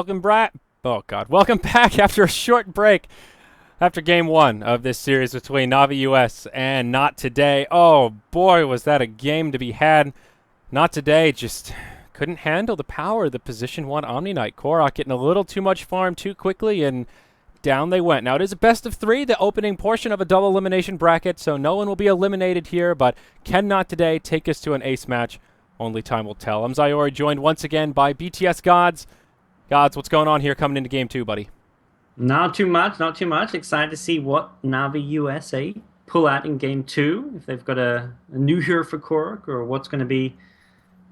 welcome back. Oh God, welcome back after a short break. After game one of this series between Navi US and Not Today. Oh boy, was that a game to be had. Not Today just couldn't handle the power of the position one Omni Knight. Korok getting a little too much farm too quickly, and down they went. Now it is a best of three, the opening portion of a double elimination bracket, so no one will be eliminated here, but can Not Today take us to an ace match? Only time will tell. I'm Zayori, joined once again by BTS Gods. Gods, what's going on here coming into game two, buddy? Not too much, not too much. Excited to see what Navi USA pull out in game two, if they've got a new hero for Korok or what's going to be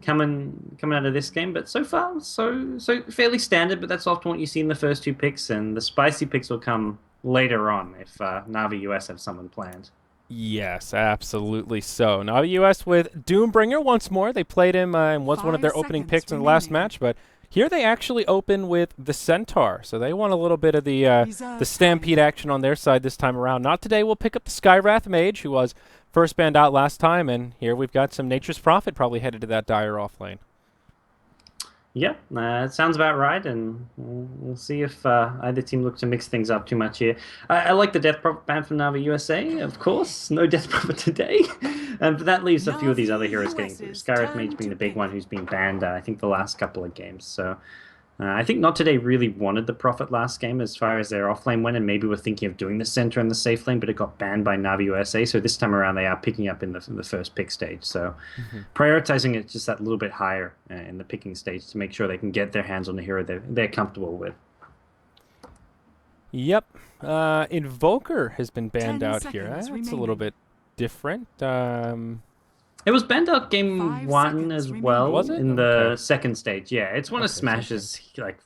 coming out of this game. But so far, so fairly standard. But that's often what you see in the first two picks, and the spicy picks will come later on if Navi US have someone planned. Yes, absolutely so. Navi US with Doombringer once more. They played him and was one of their opening picks in the last match, but here they actually open with the Centaur, so they want a little bit of the Stampede action on their side this time around. Not Today, we'll pick up the Skywrath Mage, who was first banned out last time, and here we've got some Nature's Prophet probably headed to that Dire off lane. Yeah, it sounds about right, and we'll see if either team looks to mix things up too much here. I like the Death Prophet ban from Navi USA, of course. No Death Prophet today. But that leaves a few of these other heroes getting through. Skyrath Mage being the big one who's been banned, I think, the last couple of games. So I think Not Today really wanted the Prophet last game as far as their offlane went, and maybe were thinking of doing the center and the safe lane, but it got banned by Navi USA. So this time around, they are picking up in the first pick stage. So prioritizing it just that little bit higher in the picking stage to make sure they can get their hands on the hero they're comfortable with. Yep. Invoker has been banned out here. That's a little bit different. It was banned out game one as well. Was it? In the second stage. Yeah, it's one of Smash's like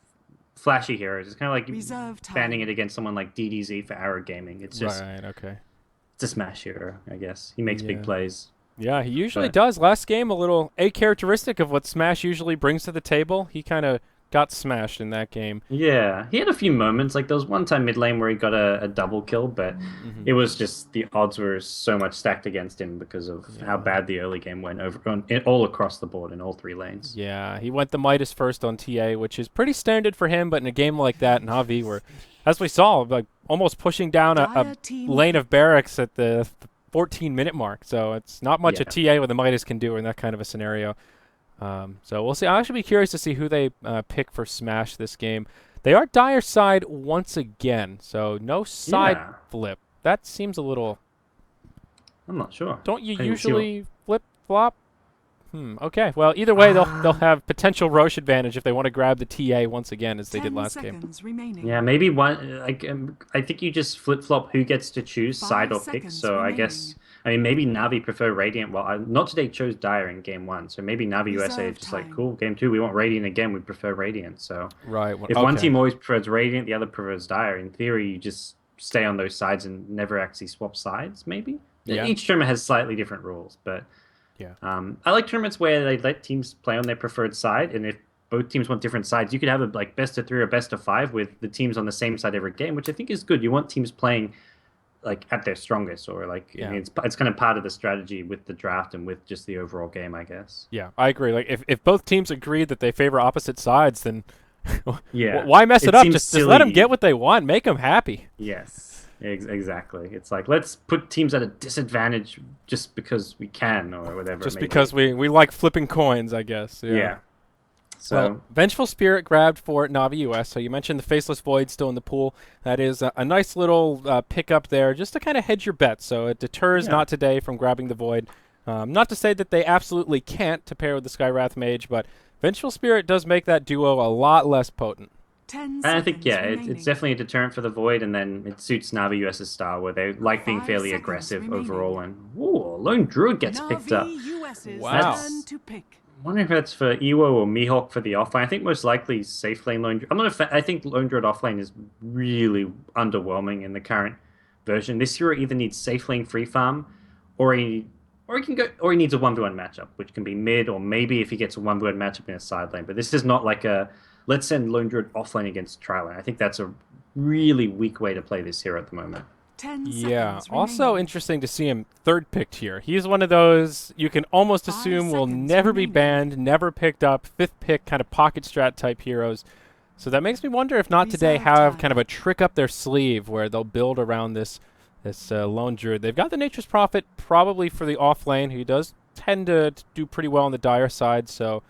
flashy heroes. It's kind of like banning it against someone like DDZ for Arrow Gaming. It's just it's a Smash hero, I guess. He makes big plays. Yeah, he usually does. Last game, a little a characteristic of what Smash usually brings to the table. He kind of got smashed in that game. Yeah, he had a few moments. Like there was one time mid lane where he got a double kill, but it was just the odds were so much stacked against him because of how bad the early game went all across the board in all three lanes. Yeah, he went the Midas first on TA, which is pretty standard for him, but in a game like that, Navi were, as we saw, like almost pushing down a lane of barracks at the 14-minute mark. So it's not much a TA with a Midas can do in that kind of a scenario. So we'll see. I'll actually be curious to see who they pick for Smash this game. They are Dire side once again, so no side flip. That seems a little... I'm not sure. Don't you usually flip-flop? Okay. Well, either way, they'll have potential Roche advantage if they want to grab the TA once again, as they did last game. Yeah, maybe one. I think you just flip-flop who gets to choose side or pick. So I guess... I mean, maybe Navi prefer Radiant. Well, Not Today chose Dire in game one, so maybe Navi USA is just like, cool, game two, we want Radiant again, we prefer Radiant. So if one team always prefers Radiant, the other prefers Dire, in theory, you just stay on those sides and never actually swap sides, maybe? Yeah. Each tournament has slightly different rules, but I like tournaments where they let teams play on their preferred side, and if both teams want different sides, you could have a like best of three or best of five with the teams on the same side every game, which I think is good. You want teams playing like at their strongest, or like I mean, it's kind of part of the strategy with the draft and with just the overall game, I guess. Yeah, I agree. Like if both teams agree that they favor opposite sides, then why mess it up? Just let them get what they want. Make them happy. Yes, exactly. It's like, let's put teams at a disadvantage just because we can, or whatever. Just because we like flipping coins, I guess. Yeah. So well, Vengeful Spirit grabbed for Navi US. So you mentioned the Faceless Void still in the pool. That is a nice little pickup there just to kind of hedge your bets. So it deters Not Today from grabbing the Void. Not to say that they absolutely can't to pair with the Skywrath Mage, but Vengeful Spirit does make that duo a lot less potent. And I think, it's definitely a deterrent for the Void, and then it suits Navi US's style, where they like being fairly aggressive overall. And Lone Druid gets picked up. Wow. I wonder if that's for Ewo or Mihawk for the offlane. I think most likely safe lane Lone Druid. I'm not a fan. I think Lone Druid offlane is really underwhelming in the current version. This hero either needs safe lane free farm, or he needs a 1v1 matchup, which can be mid, or maybe if he gets a 1v1 matchup in a side lane. But this is not like a let's send Lone Druid offlane against tri-lane. I think that's a really weak way to play this hero at the moment. Yeah, also interesting to see him third picked here. He's one of those you can almost assume will never be banned, never picked up, fifth pick kind of pocket strat type heroes. So that makes me wonder if Not Today have kind of a trick up their sleeve where they'll build around this lone druid. They've got the Nature's Prophet probably for the off lane, who does tend to do pretty well on the dire side. So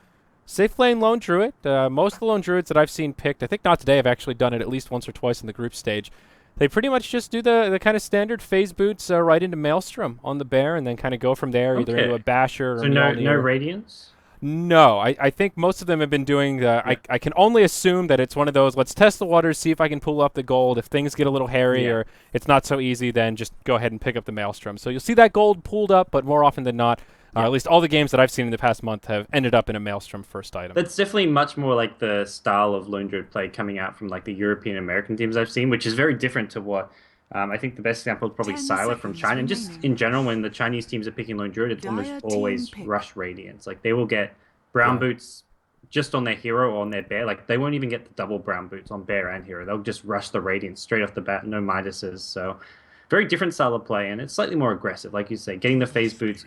safe lane lone druid. Most of the lone druids that I've seen picked, I think Not Today have actually done it at least once or twice in the group stage. They pretty much just do the kind of standard phase boots right into Maelstrom on the bear, and then kind of go from there, either into a Basher or so Mjolnir. no Radiance? No, I think most of them have been doing the. Yeah. I can only assume that it's one of those. Let's test the waters, see if I can pull up the gold. If things get a little hairy or it's not so easy, then just go ahead and pick up the Maelstrom. So you'll see that gold pulled up, but more often than not, at least all the games that I've seen in the past month have ended up in a Maelstrom first item. That's definitely much more like the style of lone druid play coming out from like the European American teams I've seen, which is very different to what. I think the best example is probably Sylar from China. And just in general, when the Chinese teams are picking lone druid, it's almost always rush Radiance. Like they will get brown boots just on their hero or on their bear. Like they won't even get the double brown boots on bear and hero. They'll just rush the Radiance straight off the bat, no Midases. So very different style of play, and it's slightly more aggressive. Like you say, getting the phase boots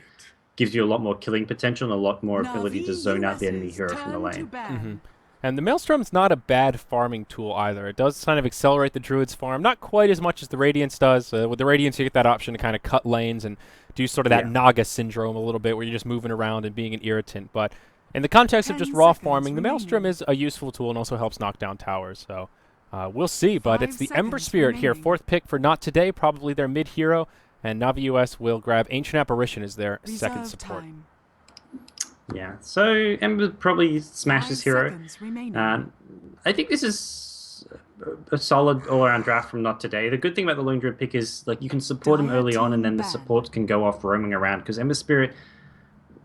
gives you a lot more killing potential and a lot more ability to zone out the enemy hero from the lane. Mm-hmm. And the Maelstrom's not a bad farming tool either. It does kind of accelerate the Druid's farm, not quite as much as the Radiance does. With the Radiance, you get that option to kind of cut lanes and do sort of that Naga syndrome a little bit, where you're just moving around and being an irritant. But in the context of just raw farming, the Maelstrom is a useful tool and also helps knock down towers. So we'll see. But it's the Ember Spirit here, fourth pick for Not Today, probably their mid-hero. And Navi US will grab Ancient Apparition as their second support. Yeah, so Ember probably smashes hero. I think this is a solid all-around draft from Not Today. The good thing about the lone druid pick is like you can support him early on, and then the supports can go off roaming around, because Ember Spirit,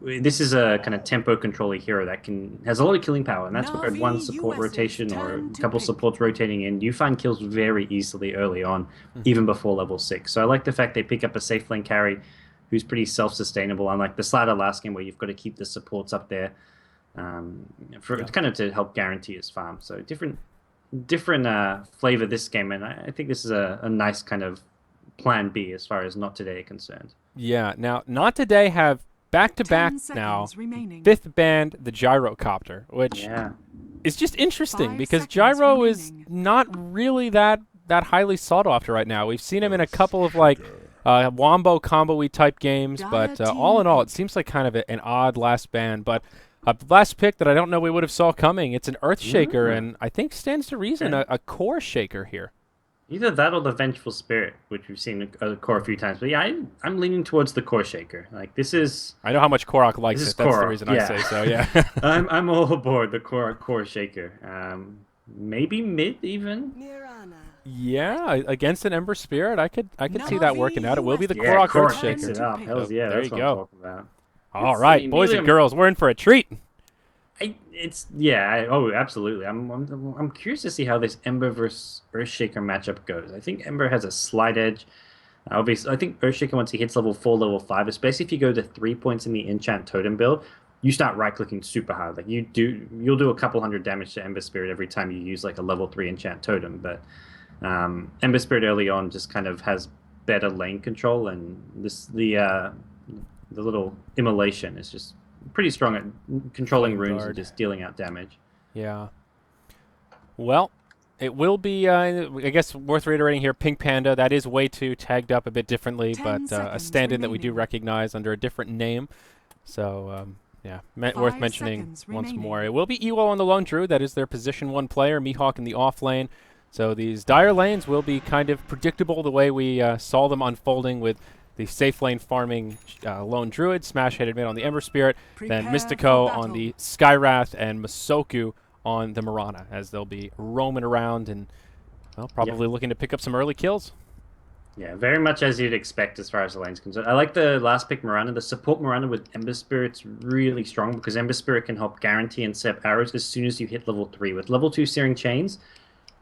this is a kind of tempo controller hero that has a lot of killing power, and that's where one support rotation or a couple supports rotating in, you find kills very easily early on, even before level 6. So I like the fact they pick up a safe lane carry who's pretty self-sustainable, unlike the Starladder last game where you've got to keep the supports up there kind of to help guarantee his farm. So different flavor this game, and I think this is a nice kind of plan B as far as Not Today concerned. Yeah, now Not Today have back-to-back now, fifth band, the Gyrocopter, which is just interesting because Gyro is not really that highly sought after right now. We've seen him in a couple of like wombo combo-y type games, but all in all, it seems like kind of an odd last band. But last pick that I don't know we would have saw coming, it's an Earth Shaker, and I think stands to reason a Core Shaker here. Either that or the Vengeful Spirit, which we've seen a Core a few times. But yeah, I'm leaning towards the Core Shaker. Like this is. I know how much Korok likes it. That's the reason I say so. Yeah. I'm all aboard the Core Shaker. Maybe mid even. Yeah, against an Ember Spirit, I could see that working out. It will be the Korok Earth Shaker. Hells yeah, there that's you what go. I'm talking about. All right, boys and girls, we're in for a treat. Absolutely. I'm curious to see how this Ember versus Earthshaker matchup goes. I think Ember has a slight edge. Obviously, I think Earthshaker, once he hits level 4, level 5, especially if you go to 3 points in the enchant totem build, you start right-clicking super hard. Like you'll do a couple hundred damage to Ember Spirit every time you use like a level 3 enchant totem. But Ember Spirit early on just kind of has better lane control, and the little immolation is just pretty strong at controlling runes and just dealing out damage. Yeah. Well, it will be, I guess, worth reiterating here, Pink Panda. That is way too tagged up a bit differently, but a stand-in that we do recognize under a different name. So, worth mentioning once more. It will be Ewo on the Lone Druid. That is their position 1 player, Mihawk in the off lane. So these dire lanes will be kind of predictable the way we saw them unfolding with the safe lane farming Lone Druid, smash-headed mid on the Ember Spirit, then Mystico on the Skywrath, and Masoku on the Mirana, as they'll be roaming around and, well, probably looking to pick up some early kills. Yeah, very much as you'd expect as far as the lane's concerned. I like the last pick Mirana. The support Mirana with Ember Spirit's really strong because Ember Spirit can help guarantee and set arrows as soon as you hit level 3. With level 2 Searing Chains,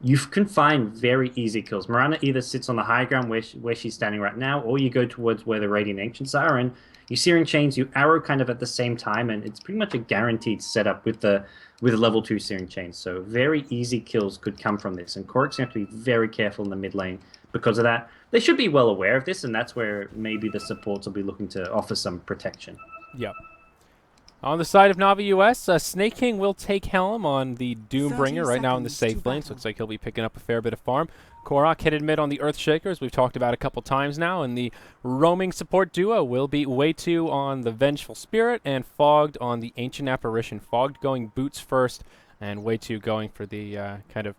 you can find very easy kills. Mirana either sits on the high ground where she's standing right now, or you go towards where the Radiant Ancients are, and you Searing Chains, you arrow kind of at the same time, and it's pretty much a guaranteed setup with a level 2 Searing Chains. So very easy kills could come from this, and Korok's going to have to be very careful in the mid lane because of that. They should be well aware of this, and that's where maybe the supports will be looking to offer some protection. Yep. On the side of Navi US, Snake King will take Helm on the Doombringer right now in the safe lane, so looks like he'll be picking up a fair bit of farm. Korok headed mid on the Earthshaker, as we've talked about a couple times now, and the roaming support duo will be Way2 on the Vengeful Spirit and Fogged on the Ancient Apparition. Fogged going boots first, and Way2 going for the kind of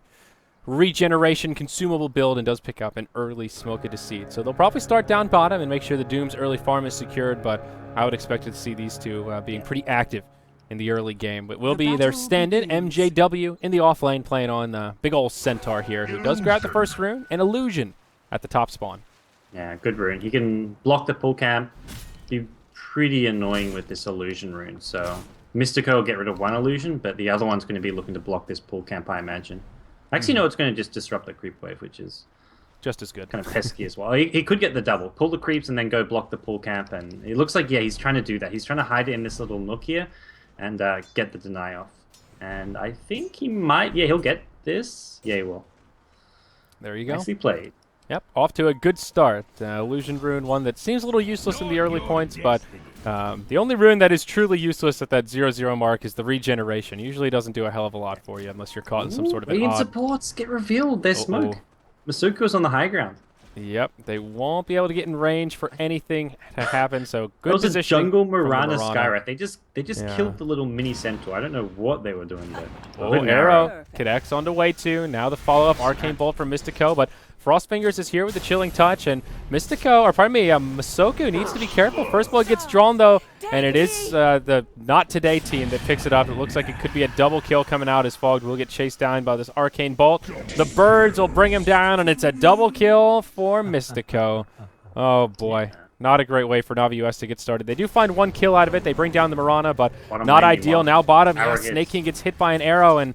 regeneration consumable build, and does pick up an early Smoke of Deceit. So they'll probably start down bottom and make sure the Doom's early farm is secured, but I would expect to see these two being pretty active in the early game. But will be their stand-in, MJW, in the off lane, playing on big ol' Centaur here, who does grab the first rune, and Illusion at the top spawn. Yeah, good rune. He can block the pull camp, be pretty annoying with this Illusion rune. So Mystico will get rid of one Illusion, but the other one's going to be looking to block this pull camp, I imagine. Actually, no, it's going to just disrupt the creep wave, which is just as good. Kind of pesky as well. He could get the double, pull the creeps and then go block the pull camp. And it looks like, yeah, he's trying to do that. He's trying to hide it in this little nook here and get the deny off. And I think he might, yeah, he'll get this. Yeah, he will. There you go. Nicely played. Yep, off to a good start. Illusion rune, one that seems a little useless in the early points, but the only rune that is truly useless at that 0-0 mark is the regeneration. Usually doesn't do a hell of a lot for you unless you're caught in some sort of an odd... supports get revealed. There's smoke. Masuko's on the high ground. Yep, they won't be able to get in range for anything to happen, so good position. Those are jungle Mirana Skywrath. They just killed the little mini centaur. I don't know what they were doing there. Oh, arrow connects onto Way2. Now the follow-up Arcane Bolt from Mystico, but Frostfingers is here with the Chilling Touch, and Mystico, or pardon me, Masoku needs to be careful. First blood gets drawn, though, and it is the Not Today team that picks it up. It looks like it could be a double kill coming out as Fogged will get chased down by this Arcane Bolt. The birds will bring him down, and it's a double kill for Mystico. Oh, boy. Not a great way for Navi US to get started. They do find one kill out of it. They bring down the Mirana, but not ideal. Now bottom, Snake King gets hit by an arrow, and...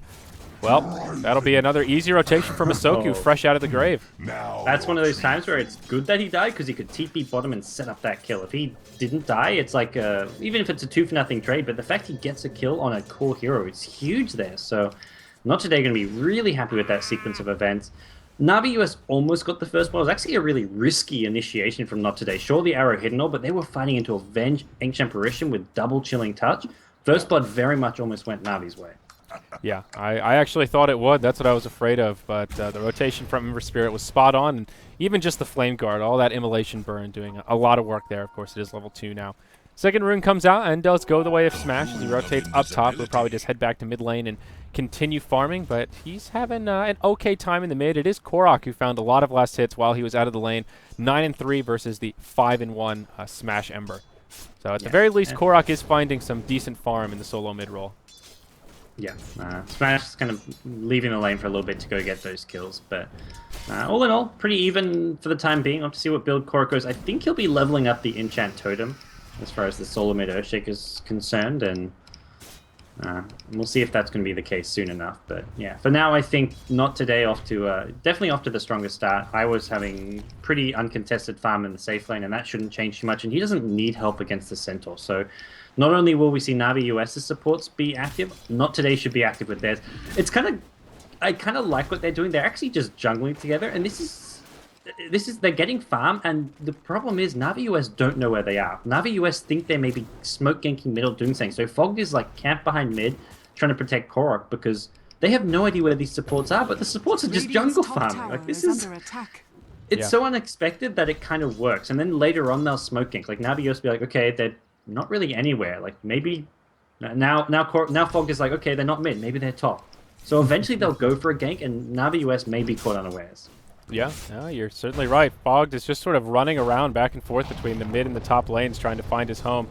well, that'll be another easy rotation for Masoku, fresh out of the grave. That's one of those times where it's good that he died, because he could TP bottom and set up that kill. If he didn't die, it's like, even if it's a 2-0 trade, but the fact he gets a kill on a core hero is huge there. So, Not Today going to be really happy with that sequence of events. Navi US almost got the first blow. It was actually a really risky initiation from Not Today. Sure, the arrow hit and all, but they were fighting into Avenge Ancient Apparition with double Chilling Touch. First blood very much almost went Navi's way. Yeah, I actually thought it would. That's what I was afraid of. But the rotation from Ember Spirit was spot on. And even just the Flame Guard, all that Immolation Burn doing a lot of work there. Of course, it is level 2 now. Second rune comes out and does go the way of Smash as he rotates up top. We'll probably just head back to mid lane and continue farming. But he's having an okay time in the mid. It is Korok who found a lot of last hits while he was out of the lane. 9-3 versus the 5-1 Smash Ember. So at the very least, Korok is finding some decent farm in the solo mid role. Yeah, Smash is kind of leaving the lane for a little bit to go get those kills, but all in all, pretty even for the time being. I'll have to see what build Korok goes. I think he'll be leveling up the Enchant Totem as far as the solo mid Earthshake is concerned, and we'll see if that's going to be the case soon enough. But yeah, for now, I think Not Today off to definitely off to the strongest start. I was having pretty uncontested farm in the safe lane, and that shouldn't change too much, and he doesn't need help against the Centaur, so not only will we see Navi US's supports be active, Not Today should be active with theirs. It's I kind of like what they're doing. They're actually just jungling together, and this is they're getting farm, and the problem is Navi US don't know where they are. Navi US think they may be smoke ganking middle doing something. So Fogged is like camped behind mid, trying to protect Korok because they have no idea where these supports are, but the supports are just jungle farming. Like this is it's so unexpected that it kind of works. And then later on they'll smoke gank. Like Navi US will be like, okay, they're not really anywhere. Like maybe now Fogged is like, okay, they're not mid, maybe they're top. So eventually they'll go for a gank, and Navi US may be caught unawares. Yeah, no, you're certainly right. Fogged is just sort of running around back and forth between the mid and the top lanes trying to find his home.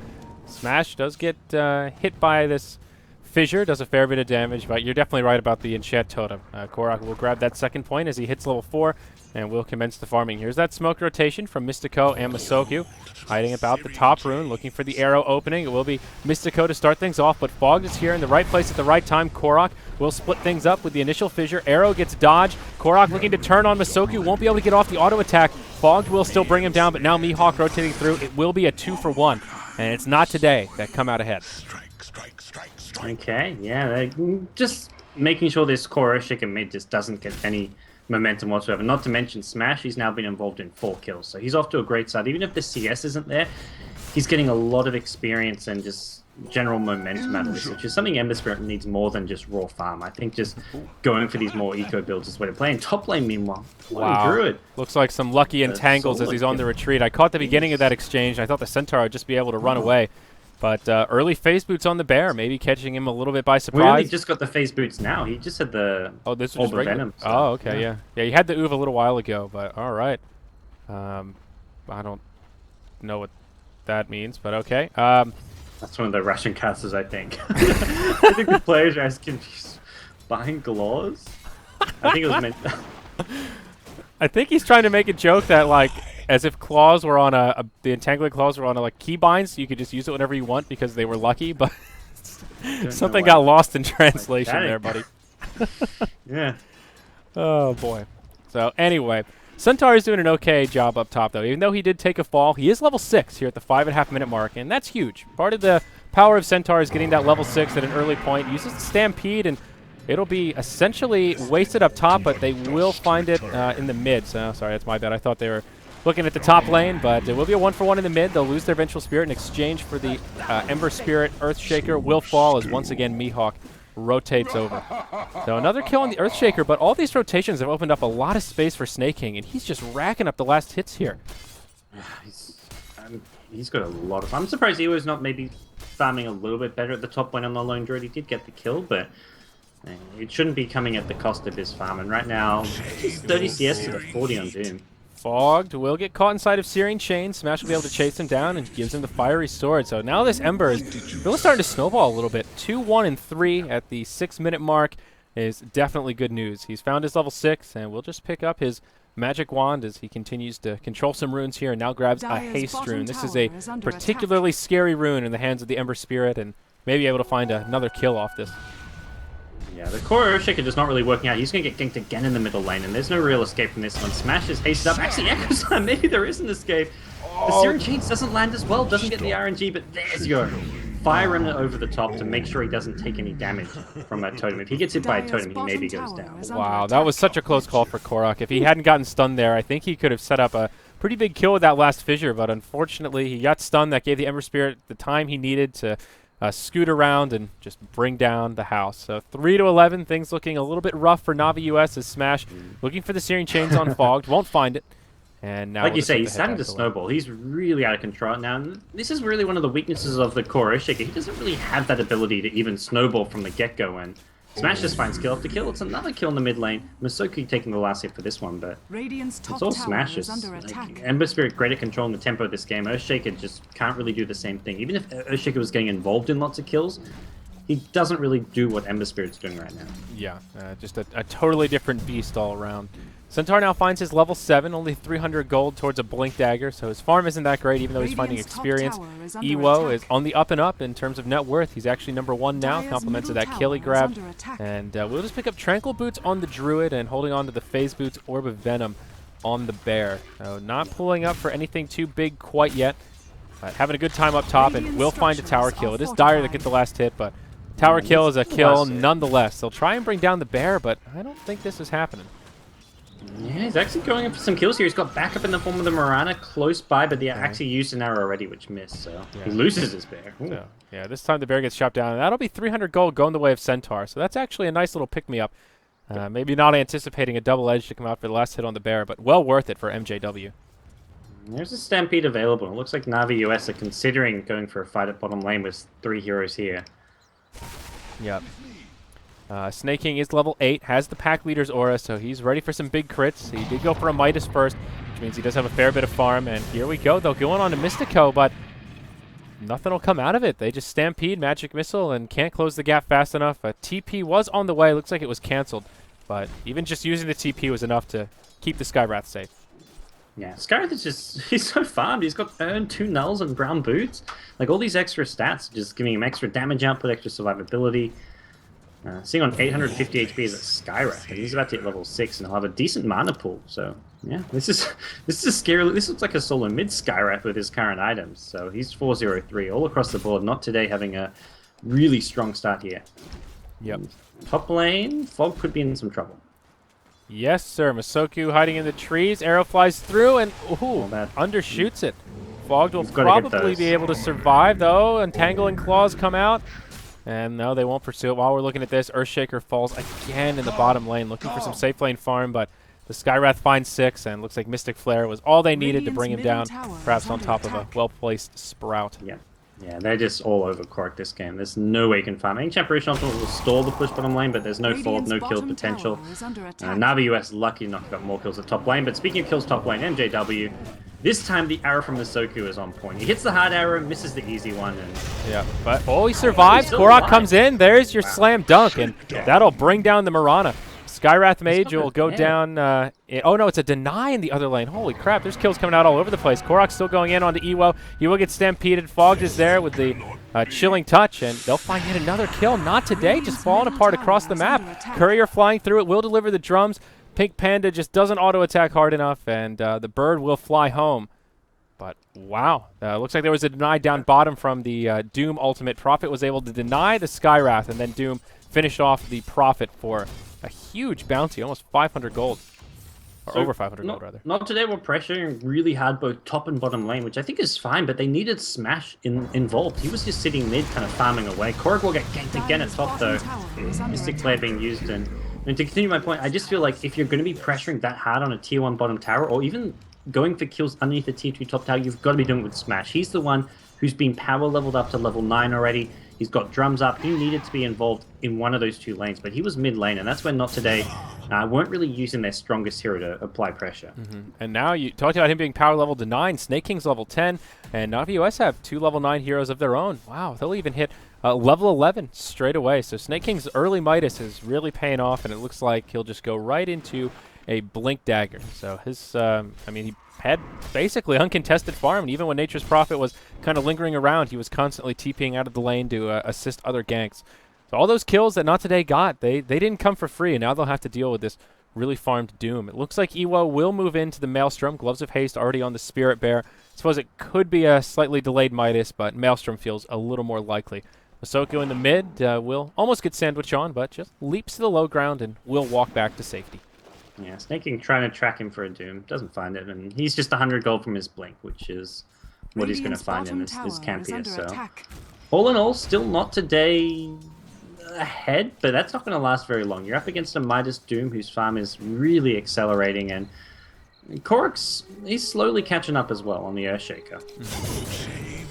Smash does get hit by this fissure, does a fair bit of damage, but you're definitely right about the Enchant Totem. Korok will grab that second point as he hits level 4, and we'll commence the farming. Here's that smoke rotation from Mystico and Masoku, hiding about the top rune, looking for the arrow opening. It will be Mystico to start things off, but Fogged is here in the right place at the right time. Korok will split things up with the initial fissure. Arrow gets dodged. Korok looking to turn on Masoku, won't be able to get off the auto attack. Fogged will still bring him down, but now Mihawk rotating through. It will be a 2-for-1, and it's Not Today that come out ahead. Okay, yeah, they're just making sure this core Earthshake in mid just doesn't get any momentum whatsoever. Not to mention Smash, he's now been involved in 4 kills, so he's off to a great start. Even if the CS isn't there, he's getting a lot of experience and just general momentum out of this, which is something Ember Spirit needs more than just raw farm. I think just going for these more eco builds is what they're playing. Top lane, meanwhile, wow. Druid. Looks like some lucky entangles as he's on the retreat. I caught the beginning of that exchange. I thought the Centaur would just be able to run away. But early phase boots on the bear, maybe catching him a little bit by surprise. We really just got the phase boots now. He just had the this was just Venom. So, oh, okay, yeah. Yeah, he had the Uve a little while ago, but all right. I don't know what that means, but okay. That's one of the Russian casters, I think. I think the players are as confused. Buying Glaws? I think it was meant... I think he's trying to make a joke that, like, as if claws were on the entangling claws were on like keybinds, so you could just use it whenever you want because they were lucky, but something got lost in translation there, buddy. Yeah. Oh, boy. So, anyway, Centaur is doing an okay job up top, though. Even though he did take a fall, he is level 6 here at the 5.5 minute mark, and that's huge. Part of the power of Centaur is getting that level 6 at an early point. Uses the Stampede, and it'll be essentially wasted up top, but they will find it in the mid. So, sorry, that's my bad. I thought they were looking at the top lane, but it will be a 1-for-1 in the mid. They'll lose their Vengeful Spirit in exchange for the Ember Spirit. Earthshaker will fall as once again Mihawk rotates over. So another kill on the Earthshaker, but all these rotations have opened up a lot of space for Snake King, and he's just racking up the last hits here. He's got a lot of... I'm surprised he was not maybe farming a little bit better at the top lane on the Lone Druid. He did get the kill, but it shouldn't be coming at the cost of his farm. And right now, he's 30 CS to the 40 on Doom. Fogged will get caught inside of Searing Chain. Smash will be able to chase him down and gives him the Fiery Sword. So now this Ember is really starting to snowball a little bit. 2, 1, and 3 at the 6 minute mark is definitely good news. He's found his level 6, and we'll just pick up his Magic Wand as he continues to control some runes here and now grabs a Haste Rune. This is a particularly scary rune in the hands of the Ember Spirit, and maybe able to find another kill off this. Yeah, the core Earthshaker just not really working out. He's going to get ganked again in the middle lane, and there's no real escape from this one. Smash is hasted up. Actually, Echo Slam, maybe there is an escape. The Searing Chains doesn't land as well, doesn't get the RNG, but there's your Fire Remnant over the top to make sure he doesn't take any damage from that totem. If he gets hit by a totem, he maybe goes down. Wow, that was such a close call for Korok. If he hadn't gotten stunned there, I think he could have set up a pretty big kill with that last fissure, but unfortunately he got stunned. That gave the Ember Spirit the time he needed to scoot around and just bring down the house. So 3-11, things looking a little bit rough for Navi US as Smash looking for the Searing Chains on Fogged, won't find it. And now like you say, he's starting to snowball. He's really out of control now. And this is really one of the weaknesses of the core Earthshaker. He doesn't really have that ability to even snowball from the get-go, and Smash just finds kill after kill. It's another kill in the mid lane. Masoku taking the last hit for this one, but it's all Smashes. Like, Ember Spirit greater control in the tempo of this game. Earthshaker just can't really do the same thing. Even if Earthshaker was getting involved in lots of kills, he doesn't really do what Ember Spirit's doing right now. Yeah, just a totally different beast all around. Centaur now finds his level 7, only 300 gold towards a Blink Dagger, so his farm isn't that great, even though he's finding experience. Ewo is on the up and up in terms of net worth. He's actually number 1 now, compliments of that kill he grabbed. And we'll just pick up Tranquil Boots on the Druid and holding on to the Phase Boots Orb of Venom on the Bear. So not pulling up for anything too big quite yet, but having a good time up top, and will find a tower kill. It is Dire that gets the last hit, but tower kill is a kill nonetheless. They'll try and bring down the Bear, but I don't think this is happening. Yeah, he's actually going in for some kills here. He's got backup in the form of the Mirana close by, but they actually used an arrow already, which missed, so he loses his Bear. So, yeah, this time the Bear gets shot down, and that'll be 300 gold going the way of Centaur, so that's actually a nice little pick-me-up. Maybe not anticipating a double edge to come out for the last hit on the Bear, but well worth it for MJW. There's a Stampede available. It looks like Navi US are considering going for a fight at bottom lane with 3 heroes here. Yep. Snake King is level 8, has the pack leader's aura, so he's ready for some big crits. He did go for a Midas first, which means he does have a fair bit of farm, and here we go. They'll go on to Mystico, but nothing will come out of it. They just Stampede, Magic Missile, and can't close the gap fast enough. A TP was on the way. Looks like it was canceled, but even just using the TP was enough to keep the Skywrath safe. Yeah, Skywrath is just, he's so farmed. He's got earned 2 nulls and brown boots. Like, all these extra stats, just giving him extra damage output, extra survivability. Seeing on 850 HP is a Skywrath, and he's about to hit level 6, and he'll have a decent mana pool. So yeah, this is a scary. This looks like a solo mid Skywrath with his current items. So he's 403 all across the board. Not today having a really strong start here. Yep. Top lane, Fog could be in some trouble. Yes, sir. Masoku hiding in the trees. Arrow flies through and undershoots it. Fogged will probably be able to survive, though. Entangling Claws come out. And no, they won't pursue it. While we're looking at this, Earthshaker falls again in the bottom lane, looking for some safe lane farm, but the Skywrath finds 6, and looks like Mystic Flare was all they needed to bring him down, perhaps on top of a well-placed Sprout. Yeah, they're just all over Korok this game. There's no way you can farm. Ancient Apparition Ultimate will stall the push bottom lane, but there's no follow-up, no kill potential. Navi US lucky not to got more kills at top lane, but speaking of kills top lane, MJW, this time the arrow from Masoku is on point. He hits the hard arrow, misses the easy one, and yeah, but he survives. Korok comes in. There's your slam dunk, and that'll bring down the Mirana. Skywrath Mage will go down. Oh no, it's a deny in the other lane. Holy crap, there's kills coming out all over the place. Korok's still going in onto Ewo. He will get stampeded. Fogged is there with the chilling touch, and they'll find yet another kill. Not today, just falling apart across the map. Courier flying through it will deliver the drums. Pink Panda just doesn't auto-attack hard enough, and the bird will fly home. But wow, looks like there was a deny down bottom from the Doom ultimate. Prophet was able to deny the Skywrath, and then Doom finished off the Prophet for a huge bounty, almost 500 gold. Or so over 500 gold, rather. Not today, we're pressuring really hard both top and bottom lane, which I think is fine, but they needed Smash involved. He was just sitting mid, kind of farming away. Korok will get ganked again at top, though. Mystic Flare being used, and to continue my point, I just feel like if you're going to be pressuring that hard on a tier 1 bottom tower, or even going for kills underneath the tier 2 top tower, you've got to be doing it with Smash. He's the one who's been power leveled up to level 9 already. He's got drums up. He needed to be involved in one of those 2 lanes, but he was mid lane, and that's when Not Today weren't really using their strongest hero to apply pressure. And now you talked about him being power level to 9. Snake King's level 10, and Navi US have 2 level 9 heroes of their own. Wow, they'll even hit level 11 straight away. So Snake King's early Midas is really paying off, and it looks like he'll just go right into a Blink Dagger. So his, I mean, he had basically uncontested farm, and even when Nature's Prophet was kind of lingering around, he was constantly TPing out of the lane to assist other ganks. So all those kills that Not Today got, they didn't come for free, and now they'll have to deal with this really farmed Doom. It looks like Ewo will move into the Maelstrom. Gloves of Haste already on the Spirit Bear. I suppose it could be a slightly delayed Midas, but Maelstrom feels a little more likely. Masoku in the mid will almost get sandwich on, but just leaps to the low ground and will walk back to safety. Yeah, Snake King trying to track him for a Doom. Doesn't find it, and he's just 100 gold from his Blink, which is what he's going to find in this camp here. So, all in all, still Not Today ahead, but that's not going to last very long. You're up against a Midas Doom whose farm is really accelerating, and Korok's, he's slowly catching up as well on the Earthshaker.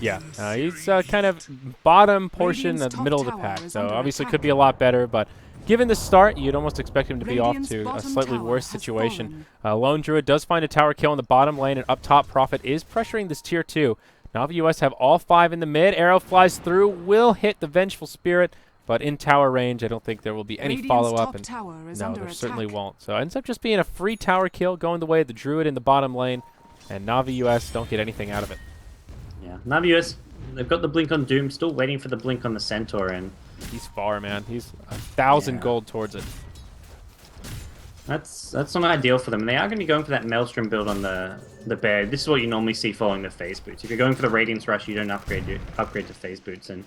Yeah, he's kind of bottom portion of the middle of the pack, so obviously could be a lot better, but given the start, you'd almost expect him to be off to a slightly worse situation. Lone Druid does find a tower kill in the bottom lane, and up top, Prophet is pressuring this tier 2. Navi US have all 5 in the mid. Arrow flies through, will hit the Vengeful Spirit, but in tower range, I don't think there will be any follow-up, and no, there certainly won't. So it ends up just being a free tower kill, going the way of the Druid in the bottom lane, and Navi US don't get anything out of it. Yeah, Navi US, they've got the Blink on Doom, still waiting for the Blink on the Centaur, and he's far, man. He's 1,000 gold towards it. That's not ideal for them. They are going to be going for that Maelstrom build on the bear. This is what you normally see following the phase boots. If you're going for the Radiance Rush, you don't upgrade to phase boots. And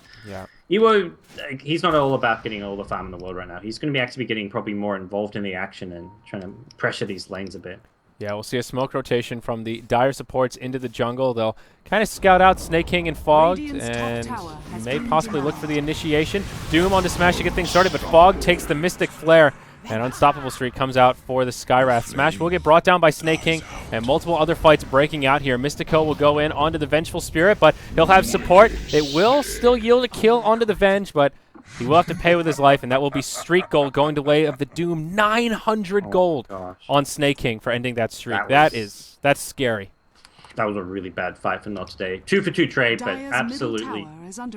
Ewo, he's not all about getting all the farm in the world right now. He's going to be actually getting probably more involved in the action and trying to pressure these lanes a bit. Yeah, we'll see a smoke rotation from the Dire supports into the jungle. They'll kind of scout out Snake King and Fogged, and may possibly look for the initiation. Doom onto Smash to get things started, but Fogged takes the Mystic Flare, and Unstoppable Streak comes out for the Skywrath. Smash will get brought down by Snake King, and multiple other fights breaking out here. Mystico will go in onto the Vengeful Spirit, but he'll have support. It will still yield a kill onto the Venge, but he will have to pay with his life, and that will be streak gold going the way of the Doom. 900 gold on Snake King for ending that streak. That's scary. That was a really bad fight for Not Today. 2-for-2 trade, but absolutely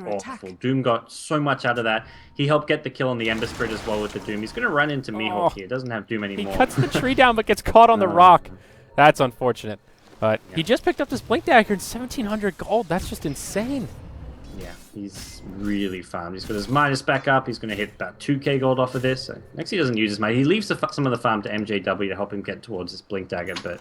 awful. Doom got so much out of that. He helped get the kill on the Ember Spirit as well with the Doom. He's going to run into Mihawk here. Doesn't have Doom anymore. He cuts the tree down, but gets caught on the rock. That's unfortunate. But he just picked up this Blink Dagger and 1,700 gold. That's just insane. Yeah, he's really farmed. He's got his Midas back up. He's going to hit about 2k gold off of this. Next, he doesn't use his Midas. He leaves some of the farm to MJW to help him get towards this Blink Dagger, but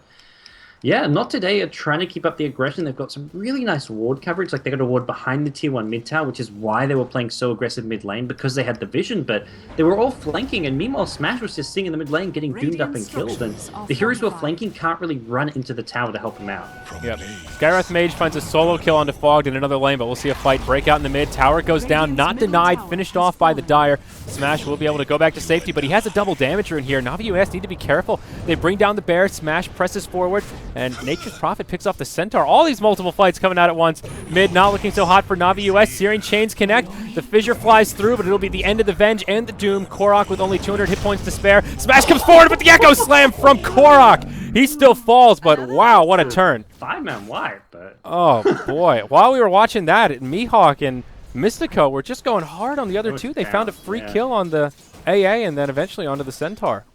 Yeah, Not Today are trying to keep up the aggression. They've got some really nice ward coverage. Like they got a ward behind the tier 1 mid tower, which is why they were playing so aggressive mid lane because they had the vision, but they were all flanking. And meanwhile, Smash was just sitting in the mid lane getting doomed up and killed. And the heroes who are flanking can't really run into the tower to help him out. Yep. Skywrath Mage finds a solo kill onto Fogged in another lane, but we'll see a fight break out in the mid. Tower goes down, not denied, finished off by the Dire. Smash will be able to go back to safety, but he has a double damager in here. Navi US need to be careful. They bring down the bear, Smash presses forward, and Nature's Prophet picks off the Centaur. All these multiple fights coming out at once. Mid not looking so hot for Navi US. Searing Chains connect. The Fissure flies through, but it'll be the end of the Venge and the Doom. Korok with only 200 hit points to spare. Smash comes forward, but the Echo Slam from Korok. He still falls, but wow, what a turn. 5-man wipe, but... Oh, boy. While we were watching that, Mihawk and Mystico were just going hard on the other two. They found a free kill on the AA and then eventually onto the Centaur.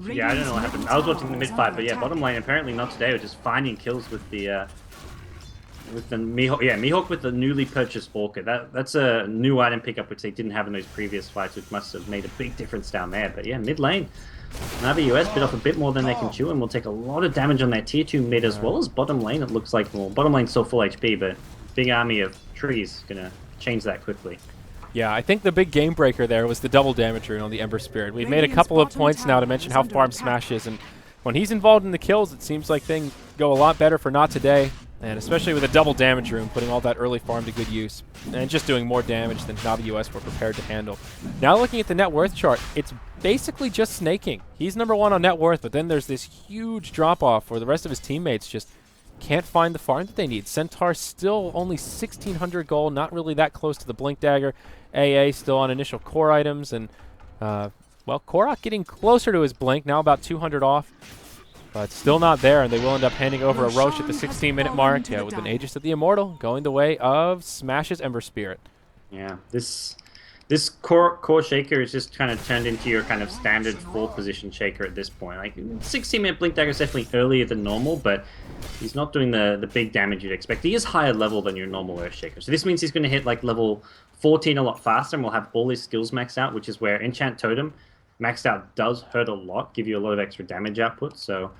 Yeah, I don't know what happened. I was watching the mid fight, but yeah, bottom lane apparently Not Today were just finding kills with the Mihawk. Yeah, Mihawk with the newly purchased Orca. That's a new item pickup which they didn't have in those previous fights, which must have made a big difference down there. But yeah, mid lane, Navi US bit off a bit more than they can chew and will take a lot of damage on their tier 2 mid as well as bottom lane. It looks like, well, bottom lane's still full HP, but big army of trees gonna change that quickly. Yeah, I think the big game breaker there was the double damage rune on the Ember Spirit. We've made a couple of points now to mention how farm Smash is, and when he's involved in the kills, it seems like things go a lot better for Not Today, and especially with a double damage rune, putting all that early farm to good use, and just doing more damage than Navi US were prepared to handle. Now looking at the net worth chart, it's basically just snaking. He's #1 on net worth, but then there's this huge drop-off where the rest of his teammates just can't find the farm that they need. Centaur still only 1,600 gold, not really that close to the Blink Dagger. AA still on initial core items, and, well, Korok getting closer to his Blink, now about 200 off, but still not there, and they will end up handing over a Roche at the 16-minute mark, yeah, with an Aegis of the Immortal going the way of Smash's Ember Spirit. Yeah, this core shaker is just kind of turned into your kind of standard 4-position shaker at this point. Like 16-minute Blink Dagger is definitely earlier than normal, but he's not doing the big damage you'd expect. He is higher level than your normal Earth Shaker, so this means he's going to hit like level 14 a lot faster, and will have all his skills maxed out, which is where Enchant Totem maxed out does hurt a lot, give you a lot of extra damage output. So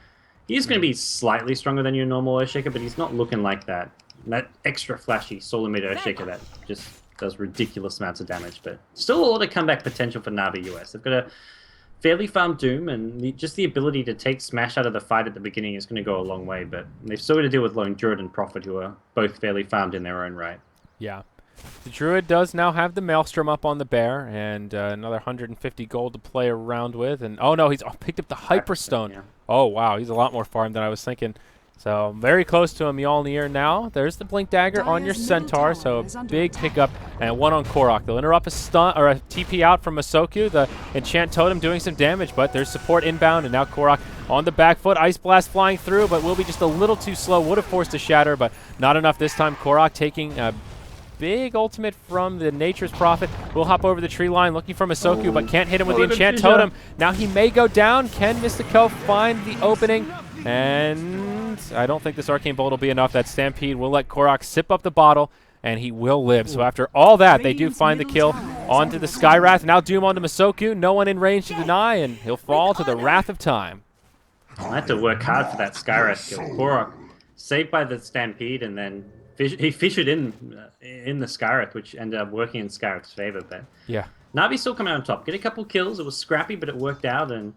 he is going to be slightly stronger than your normal Earth Shaker, but he's not looking like that extra flashy solo mid Earth Shaker that just does ridiculous amounts of damage. But still a lot of comeback potential for Navi US. They've got a fairly farmed Doom, and just the ability to take Smash out of the fight at the beginning is going to go a long way, but they've still got to deal with Lone Druid and Prophet, who are both fairly farmed in their own right. Yeah. The Druid does now have the Maelstrom up on the Bear, and another 150 gold to play around with. And oh no, he's picked up the Hyperstone. Yeah. Oh wow, he's a lot more farmed than I was thinking. So very close to a Mjolnir now. There's the Blink Dagger on your Centaur, so a big pickup, and one on Korok. They'll interrupt a stun or a TP out from Masoku. The Enchant Totem doing some damage, but there's support inbound, and now Korok on the back foot. Ice Blast flying through, but will be just a little too slow. Would have forced a Shatter, but not enough this time. Korok taking a big ultimate from the Nature's Prophet. Will hop over the tree line looking for Masoku, but can't hit him with the Enchant Totem. Now he may go down. Can Mystico find the opening? And I don't think this Arcane Bolt will be enough. That Stampede will let Korok sip up the bottle, and he will live. So after all that, they do find the kill onto the Skywrath. Now Doom onto Masoku. No one in range to deny, and he'll fall to the Wrath of Time. I'll have to work hard for that Skywrath kill. Korok saved by the Stampede, and then he fissured in the Skywrath, which ended up working in Skywrath's favor. But yeah, Navi still coming out on top. Get a couple kills. It was scrappy, but it worked out, and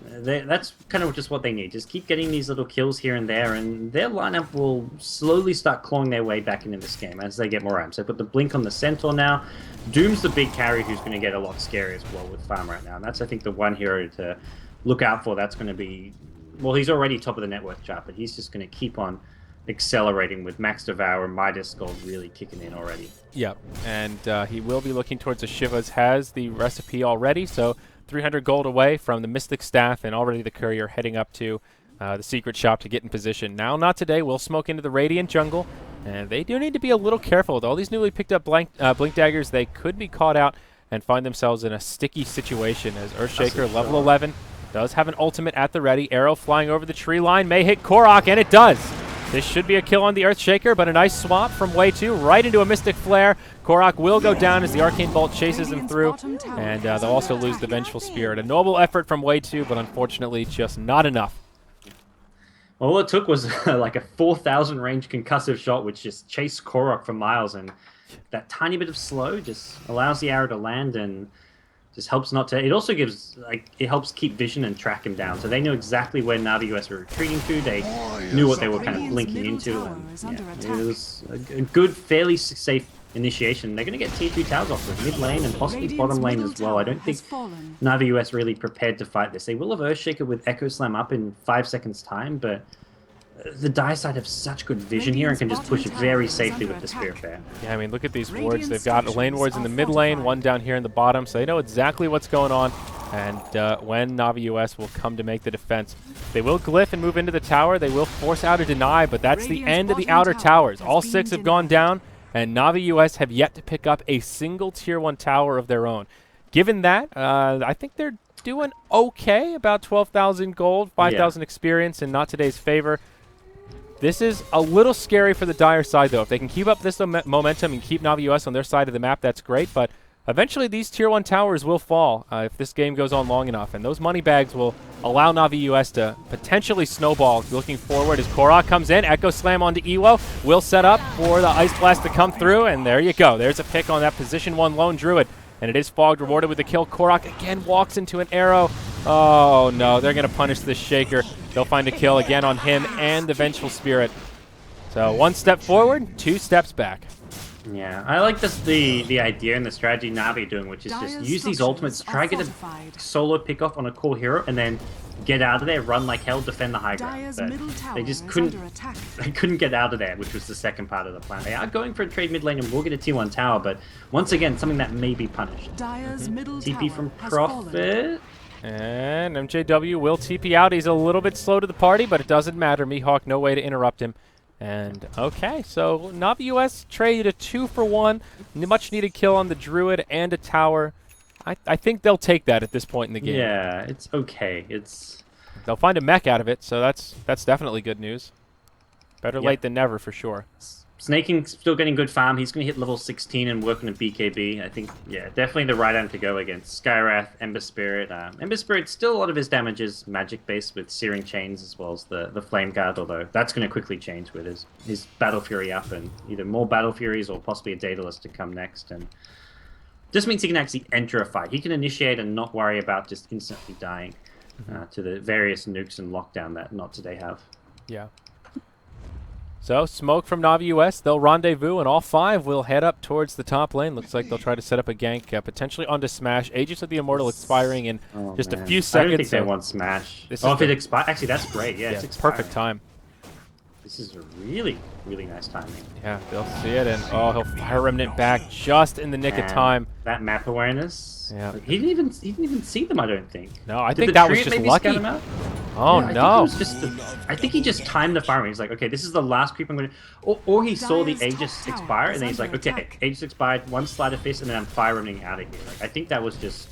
that's kind of just what they need. Just keep getting these little kills here and there, and their lineup will slowly start clawing their way back into this game as they get more amps. They put the Blink on the Centaur now. Doom's the big carry who's going to get a lot scary as well with farm right now. And that's, I think, the one hero to look out for. That's going to be... Well, he's already top of the net worth chart, but he's just going to keep on accelerating with Max Devour and Midas Gold really kicking in already. Yep, and he will be looking towards the Shivas. Has the recipe already, so 300 gold away from the Mystic Staff, and already the Courier heading up to the Secret Shop to get in position. Now, Not Today, will smoke into the Radiant jungle, and they do need to be a little careful. With all these newly picked up Blink Daggers, they could be caught out and find themselves in a sticky situation, as Earthshaker, level 11, does have an ultimate at the ready. Arrow flying over the tree line, may hit Korok, and it does. This should be a kill on the Earthshaker, but a nice swap from Way 2 right into a Mystic Flare. Korok will go down as the Arcane Bolt chases him through, and they'll also lose the Vengeful Spirit. A noble effort from Way 2, but unfortunately just not enough. All it took was like a 4,000 range concussive shot, which just chased Korok for miles, and that tiny bit of slow just allows the arrow to land and just helps not to. It also gives like it helps keep vision and track him down, so they knew exactly where Navi US were retreating to. They knew what they were kind of blinking into, and yeah, it was a good, fairly safe initiation. They're going to get tier 2 towers off with mid lane and possibly bottom lane as well. I don't think Navi US really prepared to fight this. They will have Earthshaker with Echo Slam up in 5 seconds time, but the Dire side have such good vision here and can just push it very safely with the Spirit Bear. Yeah, I mean, look at these wards. They've got lane wards in the mid lane, one down here in the bottom, so they know exactly what's going on. And when Navi US will come to make the defense, they will glyph and move into the tower. They will force out a deny, but that's the end of the outer towers. All 6 have gone down, and Navi US have yet to pick up a single tier 1 tower of their own. Given that, I think they're doing okay, about 12,000 gold, 5,000 experience, and not today's favor. This is a little scary for the Dire side, though. If they can keep up this momentum and keep Navi US on their side of the map, that's great. But eventually, these Tier 1 towers will fall if this game goes on long enough. And those money bags will allow Navi US to potentially snowball looking forward as Korok comes in. Echo Slam onto Ewo. Will set up for the Ice Blast to come through. And there you go. There's a pick on that position 1 lone Druid. And it is Fogged, rewarded with the kill. Korok again walks into an arrow. Oh, no. They're going to punish this Shaker. They'll find a kill again on him and the Vengeful Spirit. So 1 step forward, 2 steps back. Yeah, I like the idea and the strategy Navi doing, which is just use these ultimates, try to get a solo pick off on a core hero, and then get out of there, run like hell, defend the high ground. But they just couldn't get out of there, which was the second part of the plan. They are going for a trade mid lane and will get a tier 1 tower, but once again, something that may be punished. TP from Prophet. And MJW will TP out. He's a little bit slow to the party, but it doesn't matter. Mihawk, no way to interrupt him. And, okay, so Navi US traded a 2-for-1. Much needed kill on the Druid and a tower. I think they'll take that at this point in the game. Yeah, it's okay. They'll find a mech out of it, so that's definitely good news. Better late than never, for sure. Snaking's still getting good farm. He's going to hit level 16 and work on a BKB. I think, yeah, definitely the right hand to go against Skywrath, Ember Spirit. Ember Spirit, still a lot of his damage is magic-based with Searing Chains as well as the Flame Guard, although that's going to quickly change with his Battle Fury up and either more Battle Furies or possibly a Daedalus to come next. And just means he can actually enter a fight. He can initiate and not worry about just instantly dying to the various nukes and lockdown that Not Today have. Yeah. So, smoke from Navi US. They'll rendezvous, and all 5 will head up towards the top lane. Looks like they'll try to set up a gank, potentially onto Smash. Aegis of the Immortal expiring in just a few seconds. I don't think they want Smash. If it expires, actually, that's great. Yeah, it's perfect time. This is a really, really nice timing. Yeah, they'll see it, and he'll Fire Remnant back just in the nick of time. That map awareness. Yeah. He didn't even see them, I don't think. No, I think that was just lucky. Oh, yeah, no. I think he just timed the firing. He's like, okay, this is the last creep I'm going to... Or he saw the Aegis expire, and then he's like, okay, Aegis expired, 1 Sleight of Fist, and then I'm Fire Remnant out of here. Like, I think that was just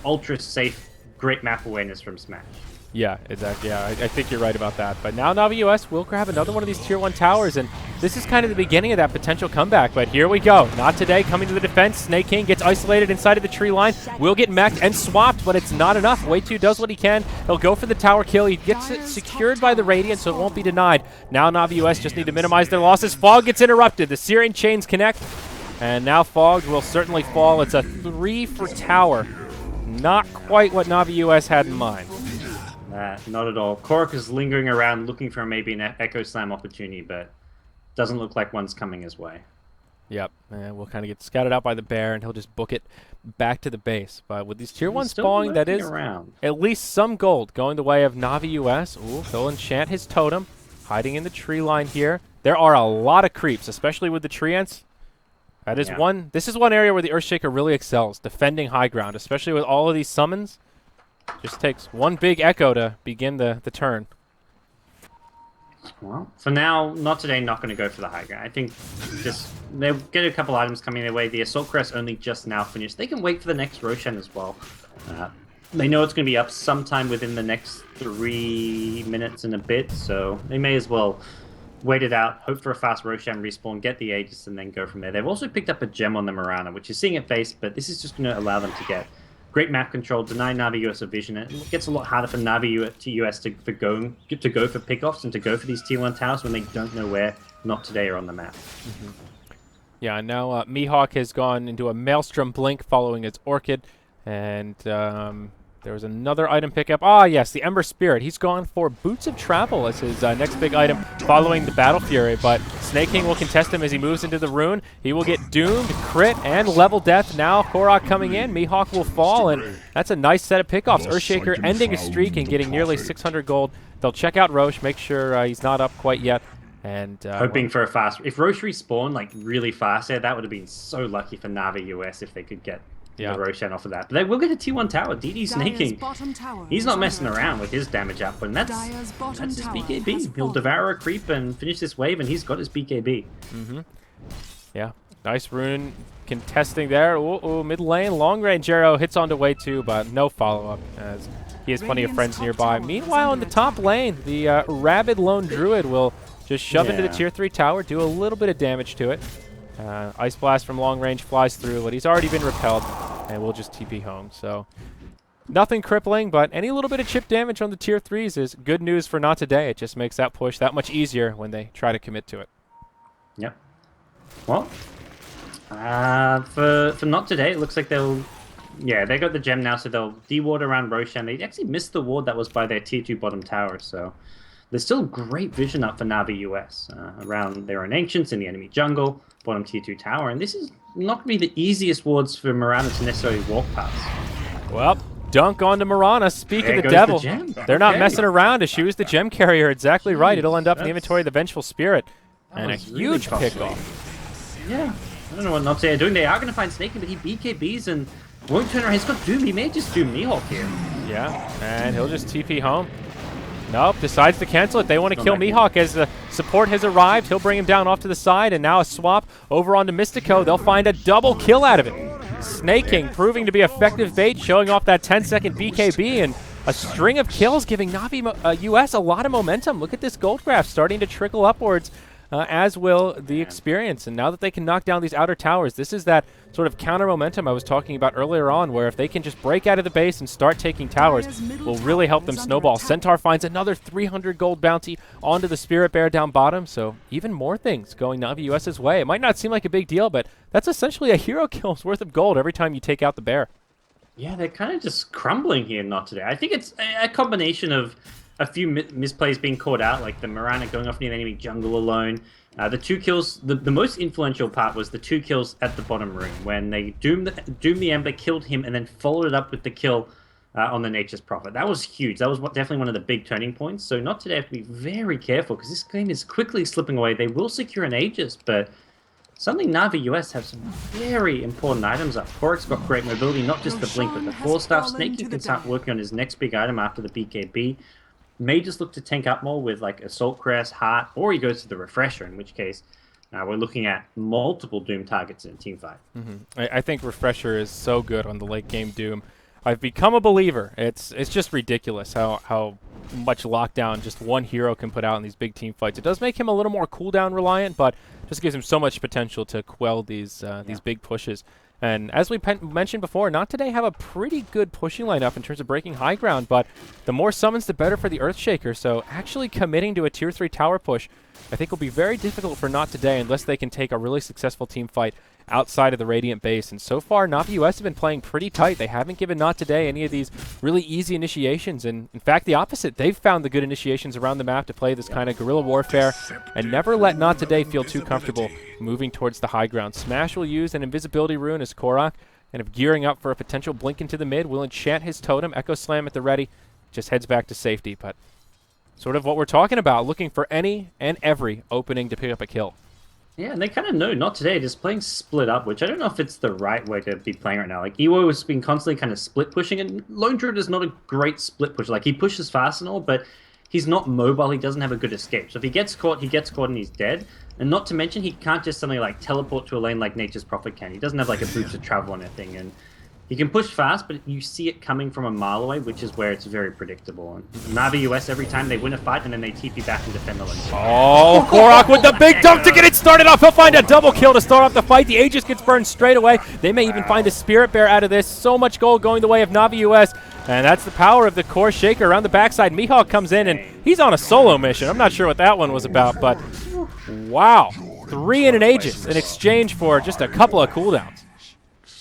ultra safe, great map awareness from Smash. Yeah, exactly. Yeah, I think you're right about that. But now Navi US will grab another one of these Tier 1 towers, and this is kind of the beginning of that potential comeback. But here we go. Not today, coming to the defense. Snake King gets isolated inside of the tree line. Will get mech'd and swapped, but it's not enough. Way2 does what he can. He'll go for the tower kill. He gets it secured by the Radiant, so it won't be denied. Now Navi US just need to minimize their losses. Fog gets interrupted. The Searing Chains connect, and now Fog will certainly fall. It's a 3 for tower. Not quite what Navi US had in mind. Not at all. Korok is lingering around looking for maybe an Echo Slam opportunity, but doesn't look like one's coming his way. Yep, and we'll kind of get scouted out by the bear, and he'll just book it back to the base. But with these Tier 1 spawning, that is at least some gold going the way of Navi US. Ooh, he'll enchant his totem, hiding in the tree line here. There are a lot of creeps, especially with the treants. That is this is one area where the Earthshaker really excels, defending high ground, especially with all of these summons. Just takes one big echo to begin the turn. Well, for now, Not Today not going to go for the high ground. I think just they'll get a couple items coming their way. The Assault Crest only just now finished. They can wait for the next Roshan as well. They know it's going to be up sometime within the next 3 minutes and a bit, so they may as well wait it out, hope for a fast Roshan respawn, get the Aegis, and then go from there. They've also picked up a gem on the Mirana, which is seeing it face, but this is just going to allow them to get great map control, deny Navi US a vision. It gets a lot harder for Navi US to go for pickoffs and to go for these tier 1 towers when they don't know where Not Today are on the map. Yeah, now Mihawk has gone into a Maelstrom Blink following its Orchid, and there was another item pickup. Ah, yes, the Ember Spirit. He's gone for Boots of Travel as his next big item following the Battle Fury, but Snake King will contest him as he moves into the rune. He will get doomed, crit, and level death. Now Korok coming in. Mihawk will fall, and that's a nice set of pickoffs. Earthshaker ending a streak and getting nearly 600 gold. They'll check out Roche, make sure he's not up quite yet. And hoping for a fast... If Roche respawned like really fast there, that would have been so lucky for Navi US if they could get the Roshan off of that. But they will get a T1 tower. DD Snake King, he's not messing around with his damage output, and that's his BKB. He'll devour a creep and finish this wave, and he's got his BKB. Yeah, nice rune contesting there. Ooh, mid lane, long range arrow hits onto way 2, but no follow-up as he has plenty of friends nearby. Meanwhile, in the top lane, the rabid lone druid will just shove into the tier 3 tower, do a little bit of damage to it. Ice Blast from long range flies through, but he's already been repelled, and we'll just TP home. So nothing crippling, but any little bit of chip damage on the tier 3s is good news for Not Today. It just makes that push that much easier when they try to commit to it. Yep. Well, for Not Today, it looks like they'll... Yeah, they got the gem now, so they'll de-ward around Roshan. They actually missed the ward that was by their tier 2 bottom tower, so... There's still great vision up for Navi US around their own Ancients in the enemy jungle, bottom tier 2 tower, and this is not going to be the easiest wards for Mirana to necessarily walk past. Well, dunk onto Mirana. Speak of the devil. They're not messing around. Eschew the gem carrier. Exactly right. It'll end up in the inventory of the Vengeful Spirit. And a huge pickoff. Yeah. I don't know what Not Today are doing. They are going to find Snake, but he BKBs and won't turn around. He's got Doom. He may just Doom Mihawk here. Yeah, and he'll just TP home. Nope, decides to cancel it. They want to kill Mihawk as the support has arrived. He'll bring him down off to the side, and now a swap over onto Mystico. They'll find a double kill out of it. Snake King proving to be effective bait, showing off that 10-second BKB, and a string of kills giving Navi US a lot of momentum. Look at this gold graph starting to trickle upwards, as will the experience. And now that they can knock down these outer towers, this is that sort of counter momentum I was talking about earlier on, where if they can just break out of the base and start taking towers, will really help them snowball. Centaur finds another 300 gold bounty onto the Spirit Bear down bottom, so even more things going Navi US's way. It might not seem like a big deal, but that's essentially a hero kill's worth of gold every time you take out the bear. Yeah, they're kind of just crumbling here, Not Today. I think it's a combination of a few misplays being caught out, like the Mirana going off near the enemy jungle alone. The 2 kills, the most influential part was the 2 kills at the bottom room when they doomed the Ember, killed him, and then followed it up with the kill on the Nature's Prophet. That was huge. That was definitely one of the big turning points. So Not Today have to be very careful because this game is quickly slipping away. They will secure an Aegis, but suddenly Navi US have some very important items up. Korok's got great mobility, not just the Blink, but the 4-staff. Snake King can start working on his next big item after the BKB. May just look to tank up more with like Assault Crest, Heart, or he goes to the Refresher, in which case we're looking at multiple Doom targets in a team fight. I think Refresher is so good on the late game Doom. I've become a believer. It's just ridiculous how much lockdown just one hero can put out in these big team fights. It does make him a little more cooldown reliant, but just gives him so much potential to quell these big pushes. And as we mentioned before, Not Today have a pretty good pushing lineup in terms of breaking high ground, but the more summons, the better for the Earthshaker. So actually committing to a tier 3 tower push, I think will be very difficult for Not Today unless they can take a really successful team fight outside of the Radiant base. And so far, Navi US have been playing pretty tight. They haven't given Not Today any of these really easy initiations. And in fact, the opposite. They've found the good initiations around the map to play this kind of guerrilla warfare and never let Not Today feel too comfortable moving towards the high ground. Smash will use an invisibility rune as Korok, and if gearing up for a potential blink into the mid, will enchant his totem. Echo Slam at the ready, just heads back to safety. But sort of what we're talking about, looking for any and every opening to pick up a kill. Yeah, and they kind of know Not Today, just playing split up, which I don't know if it's the right way to be playing right now. Like, Ewo has been constantly kind of split pushing, and Lone Druid is not a great split pusher. Like, he pushes fast and all, but he's not mobile. He doesn't have a good escape. So if he gets caught and he's dead. And not to mention, he can't just suddenly, like, teleport to a lane like Nature's Prophet can. He doesn't have, like, a boost of travel or anything. And He can push fast, but you see it coming from a mile away, which is where it's very predictable. And Navi US, every time they win a fight, and then they TP back and defend the lane. Oh, Korok with the big dunk to get it started off. He'll find a double kill to start off the fight. The Aegis gets burned straight away. They may even find a Spirit Bear out of this. So much gold going the way of Navi US. And that's the power of the core shaker around the backside. Mihawk comes in, and he's on a solo mission. I'm not sure what that one was about, but wow. 3 in an Aegis in exchange for just a couple of cooldowns.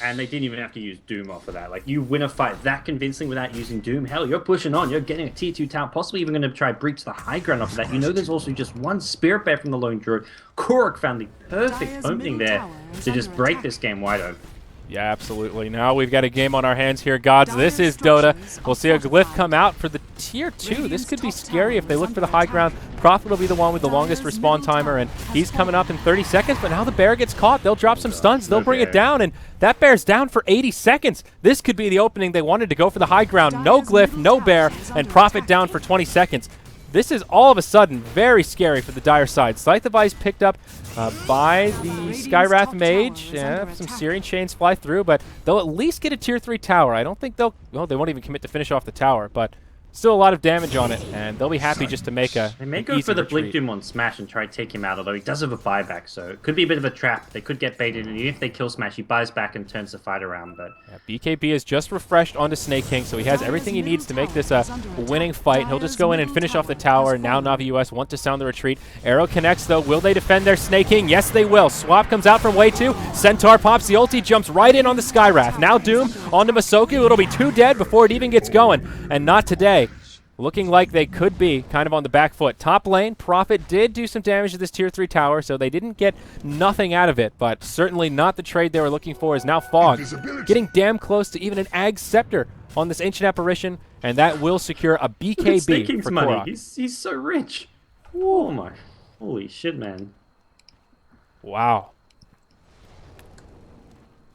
And they didn't even have to use Doom off of that. Like, you win a fight that convincing without using Doom. Hell, you're pushing on. You're getting a tier 2 tower, possibly even going to try breach the high ground off of that. You know there's also just one Spirit Bear from the Lone Druid. Korok found the perfect opening there to just break this game wide open. Yeah, absolutely. Now we've got a game on our hands here, gods. This is Dota. We'll see a Glyph come out for the tier 2. This could be scary if they look for the high ground. Prophet will be the one with the longest respawn timer, and he's coming up in 30 seconds, but now the bear gets caught. They'll drop some stuns. They'll bring it down, and that bear's down for 80 seconds. This could be the opening they wanted to go for the high ground. No Glyph, no bear, and Prophet down for 20 seconds. This is all of a sudden very scary for the Dire side. Scythe of Ice picked up by the Skywrath Mage. Yeah, some Searing Chains fly through, but they'll at least get a tier 3 tower. I don't think they'll... Well, they won't even commit to finish off the tower, but still a lot of damage on it, and they'll be happy just to make a... They may go for the Blink Doom on Smash and try to take him out, although he does have a buyback, so it could be a bit of a trap. They could get baited, and even if they kill Smash, he buys back and turns the fight around, but... Yeah, BKB is just refreshed onto Snake King, so he has everything he needs to make this a winning fight. He'll just go in and finish off the tower. Now Navi US want to sound the retreat. Arrow connects, though. Will they defend their Snake King? Yes, they will. Swap comes out from way 2. Centaur pops the ulti, jumps right in on the Skywrath. Now Doom onto Masoku. It'll be 2 dead before it even gets going, and not today. Looking like they could be kind of on the back foot. Top lane, Prophet did do some damage to this tier 3 tower, so they didn't get nothing out of it, but certainly not the trade they were looking for is now Fog. Getting damn close to even an Ag Scepter on this Ancient Apparition, and that will secure a BKB for money. Korok. He's so rich. Oh my. Holy shit, man. Wow.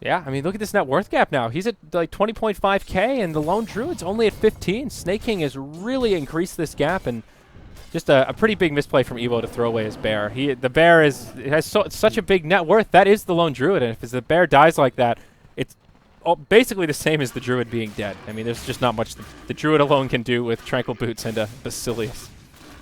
Yeah, I mean, look at this net worth gap now. He's at like 20.5k, and the Lone Druid's only at 15. Snake King has really increased this gap, and just a pretty big misplay from Evo to throw away his bear. The bear has such a big net worth. That is the Lone Druid, and if the bear dies like that, it's basically the same as the Druid being dead. I mean, there's just not much the Druid alone can do with Tranquil Boots and a Basilius.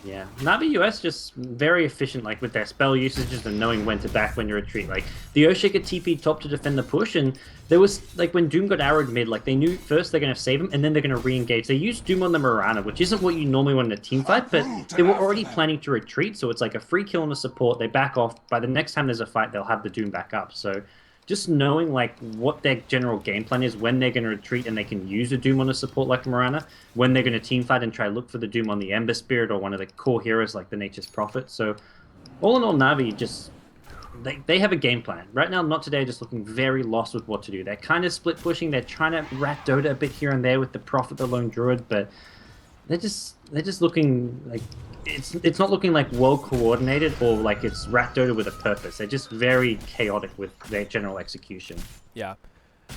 Yeah, Navi US just very efficient, like with their spell usages and knowing when to back when you retreat. Like the Earthshaker TP top to defend the push, and there was like when Doom got arrowed mid, like they knew first they're gonna save him and then they're gonna re-engage. They used Doom on the Mirana, which isn't what you normally want in a team fight, but they were already planning to retreat, so it's like a free kill on the support. They back off. By the next time there's a fight, they'll have the Doom back up. So just knowing like what their general game plan is, when they're going to retreat and they can use a Doom on a support like Mirana, when they're going to team fight and try to look for the Doom on the Ember Spirit or one of the core heroes like the Nature's Prophet. So all in all, Navi just they have a game plan. Right now, Not Today just looking very lost with what to do. They're kind of split pushing. They're trying to rat Dota a bit here and there with the Prophet, the Lone Druid, but they're just looking like it's not looking like well coordinated or like it's rat Dota with a purpose. They're just very chaotic with their general execution. Yeah.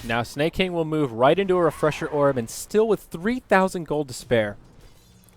Now Snake King will move right into a Refresher Orb, and still with 3,000 gold to spare.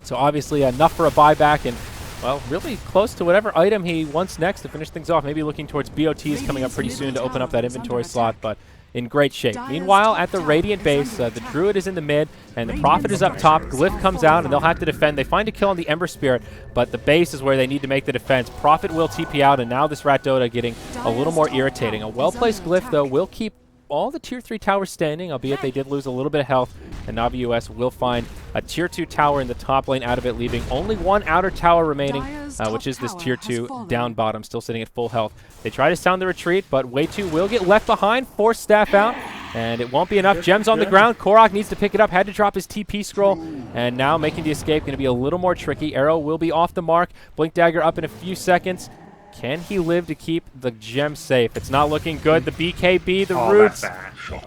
So obviously enough for a buyback, and well, really close to whatever item he wants next to finish things off. Maybe looking towards BOTs coming up pretty soon to open up that inventory slot, but in great shape. Meanwhile, at the Radiant base, the Druid is in the mid, and the Prophet is up top. Glyph comes out, and they'll have to defend. They find a kill on the Ember Spirit, but the base is where they need to make the defense. Prophet will TP out, and now this Rat Dota getting a little more irritating. A well-placed Glyph, though, will keep all the tier 3 towers standing, albeit they did lose a little bit of health, and Navi US will find a tier 2 tower in the top lane out of it, leaving only one outer tower remaining, which is this tier 2 down bottom, still sitting at full health. They try to sound the retreat, but Way 2 will get left behind, force staff out, and it won't be enough. Gems on the ground. Korok needs to pick it up, had to drop his TP scroll, and now making the escape going to be a little more tricky. Arrow will be off the mark. Blink Dagger up in a few seconds. Can he live to keep the gem safe? It's not looking good. The BKB, the roots.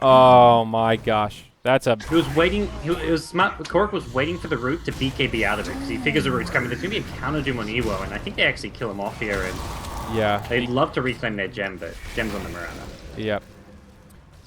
Oh my gosh. That's a... He was waiting. It was smart. Korok was waiting for the root to BKB out of it because he figures the root's coming. There's going to be a counter Doom on Ewo, and I think they actually kill him off here. And yeah. They'd love to reclaim their gem, but gem's on the Mirana. Yep.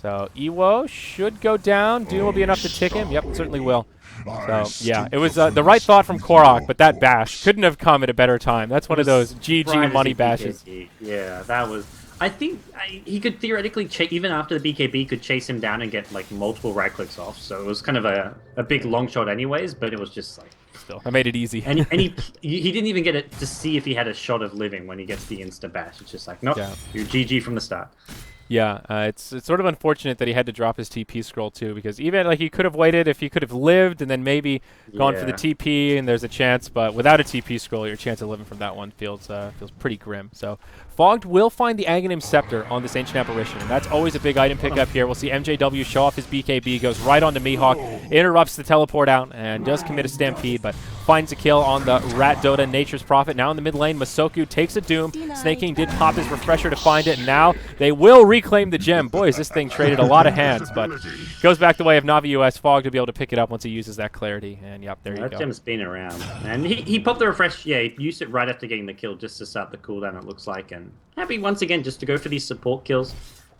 So Ewo should go down. Doom will be enough to tick him. Yep, certainly will. So, yeah, it was the right thought from Korok, but that bash couldn't have come at a better time. That's one of those GG money bashes. Yeah, that was... I think he could theoretically even after the BKB could chase him down and get like multiple right clicks off. So it was kind of a big long shot anyways, but it was just like Still, I made it easy. and he didn't even get it to see if he had a shot of living when he gets the insta bash. It's just like nope, you're GG from the start. Yeah, it's sort of unfortunate that he had to drop his TP scroll too, because even like he could have waited if he could have lived and then maybe gone for the TP and there's a chance, but without a TP scroll, your chance of living from that one feels pretty grim. So Fogged will find the Aghanim Scepter on this Ancient Apparition, and that's always a big item pickup here. We'll see MJW show off his BKB, goes right onto Mihawk, interrupts the teleport out, and does commit a Stampede, but finds a kill on the Rat Dota Nature's Prophet. Now in the mid lane, Masoku takes a Doom. Snake King did pop his refresher to find it, and now they will reclaim the gem. Boy, is this thing traded a lot of hands, but goes back the way of Navi US. Fogged to be able to pick it up once he uses that clarity, and yep, there you go. That gem's been around. And he popped the refresh, he used it right after getting the kill just to start the cooldown, it looks like, and happy once again just to go for these support kills.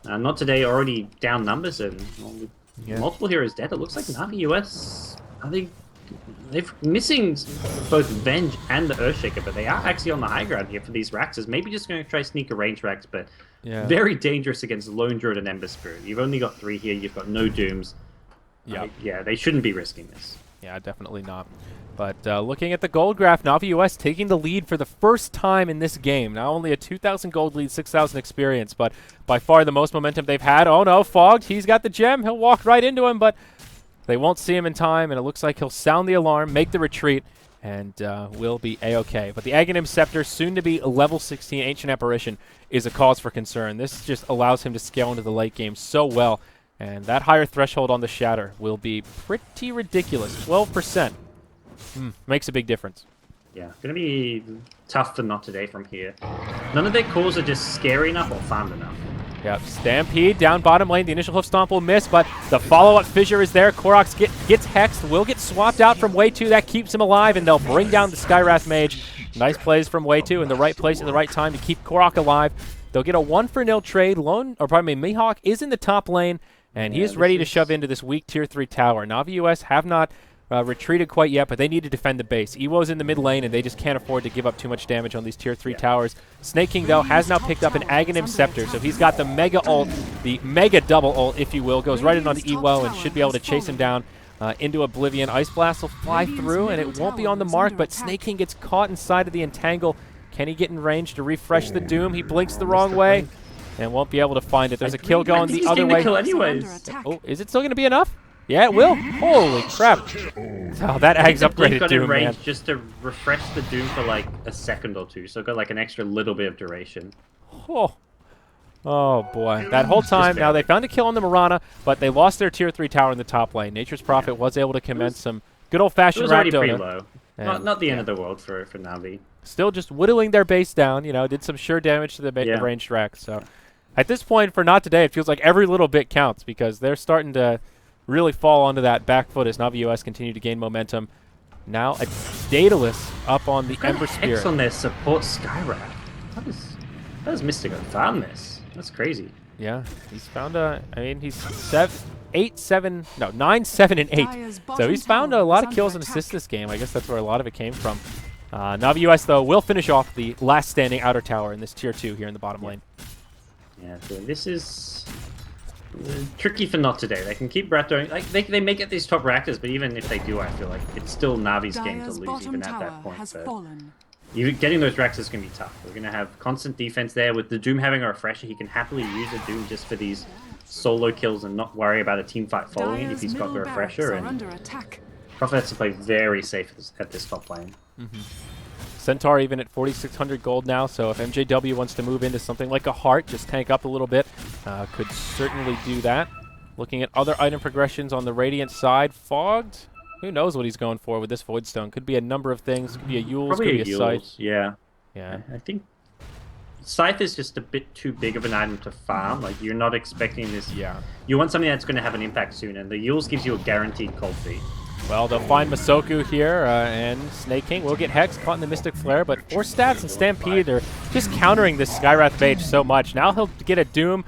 Not today, already down numbers, and multiple heroes dead. It looks like Navi US, they're missing both Venge and the Earthshaker, but they are actually on the high ground here for these Raxes. Maybe just going to try sneak a range Rax, but very dangerous against Lone Druid and Ember Spirit. You've only got 3 here, you've got no Dooms. Yeah, they shouldn't be risking this. Yeah, definitely not. But looking at the gold graph, Navi US taking the lead for the first time in this game. Not only a 2,000 gold lead, 6,000 experience, but by far the most momentum they've had. Oh no, Fogged, he's got the gem. He'll walk right into him, but they won't see him in time, and it looks like he'll sound the alarm, make the retreat, and will be A-okay. But the Aghanim Scepter, soon to be a level 16 Ancient Apparition, is a cause for concern. This just allows him to scale into the late game so well, and that higher threshold on the Shatter will be pretty ridiculous. 12%. Makes a big difference. Yeah, going to be tough for NoT today from here. None of their calls are just scary enough or farmed enough. Yep, Stampede down bottom lane. The initial hoof stomp will miss, but the follow-up fissure is there. Koroks gets hexed, will get swapped out from Way 2. That keeps him alive, and they'll bring down the Skywrath Mage. Nice plays from Way 2 in the right place at the right time to keep Korok alive. They'll get a 1-for-0 trade. Mihawk is in the top lane, and he is ready to shove into this weak Tier 3 tower. Navi US have not retreated quite yet, but they need to defend the base. Ewo's in the mid lane, and they just can't afford to give up too much damage on these Tier 3 towers. Snake King, though, has now picked up an Aghanim Scepter, so he's got the Mega Ult, the Mega Double Ult, if you will. Goes right in onto Ewo and should be able to chase him down into Oblivion. Ice Blast will fly through, and it won't be on the mark, but Snake King gets caught inside of the Entangle. Can he get in range to refresh the Doom? He blinks the wrong way and won't be able to find it. There's a kill going the other way. Oh, is it still going to be enough? Yeah, it will. Holy crap. Oh, that Ag's upgraded Doom, man. Just to refresh the Doom for like a second or two, so got like an extra little bit of duration. Oh boy. That whole time, now they found a kill on the Mirana, but they lost their Tier 3 tower in the top lane. Nature's Prophet was able to commence some good old-fashioned Rat Dota. It was already pretty low. Not the end of the world for Navi. Still just whittling their base down, did some sure damage to the ranged Rax. So at this point, for NoT today, it feels like every little bit counts, because they're starting to really fall onto that back foot as Navi US continue to gain momentum. Now a Daedalus up on the Ember Spirit. X on their support Skywrath. How does Mystico found this? That's crazy. Yeah, he's found he's 9, 7, and 8. So he's found a lot of kills and assists this game. I guess that's where a lot of it came from. Navi US, though, will finish off the last standing outer tower in this Tier 2 here in the bottom lane. Yeah, so this is tricky for NoT today. They can keep Rat doing, like they may get these top Raptors, but even if they do, I feel like it's still Navi's game to lose even at that point. So getting those Rax is going to be tough. We're going to have constant defense there. With the Doom having a refresher, he can happily use a Doom just for these solo kills and not worry about a team fight following it if he's got the refresher. And Prophet has to play very safe at this top lane. Centaur even at 4,600 gold now, so if MJW wants to move into something like a Heart, just tank up a little bit, could certainly do that. Looking at other item progressions on the Radiant side, Fogged, who knows what he's going for with this Voidstone. Could be a number of things, could be a Eul's, could be a Scythe. Yeah. I think Scythe is just a bit too big of an item to farm. Like, you're not expecting this. You want something that's going to have an impact soon, and the Eul's gives you a guaranteed cold feet. Well, they'll find Masoku here, and Snake King will get Hex, caught in the Mystic Flare, but 4 stats and Stampede are just countering this Skywrath Mage so much. Now he'll get a Doom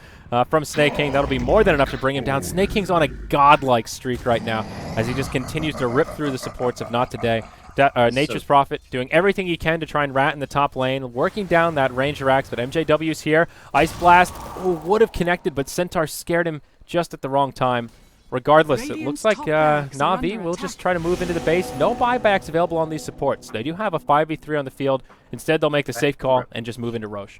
from Snake King. That'll be more than enough to bring him down. Snake King's on a godlike streak right now as he just continues to rip through the supports of NoT today. Nature's Prophet doing everything he can to try and rat in the top lane, working down that Ranger Axe, but MJW's here. Ice Blast would have connected, but Centaur scared him just at the wrong time. Regardless, it looks like Na'Vi will just try to move into the base. No buybacks available on these supports. They do have a 5v3 on the field. Instead, they'll make the safe call and just move into Roche.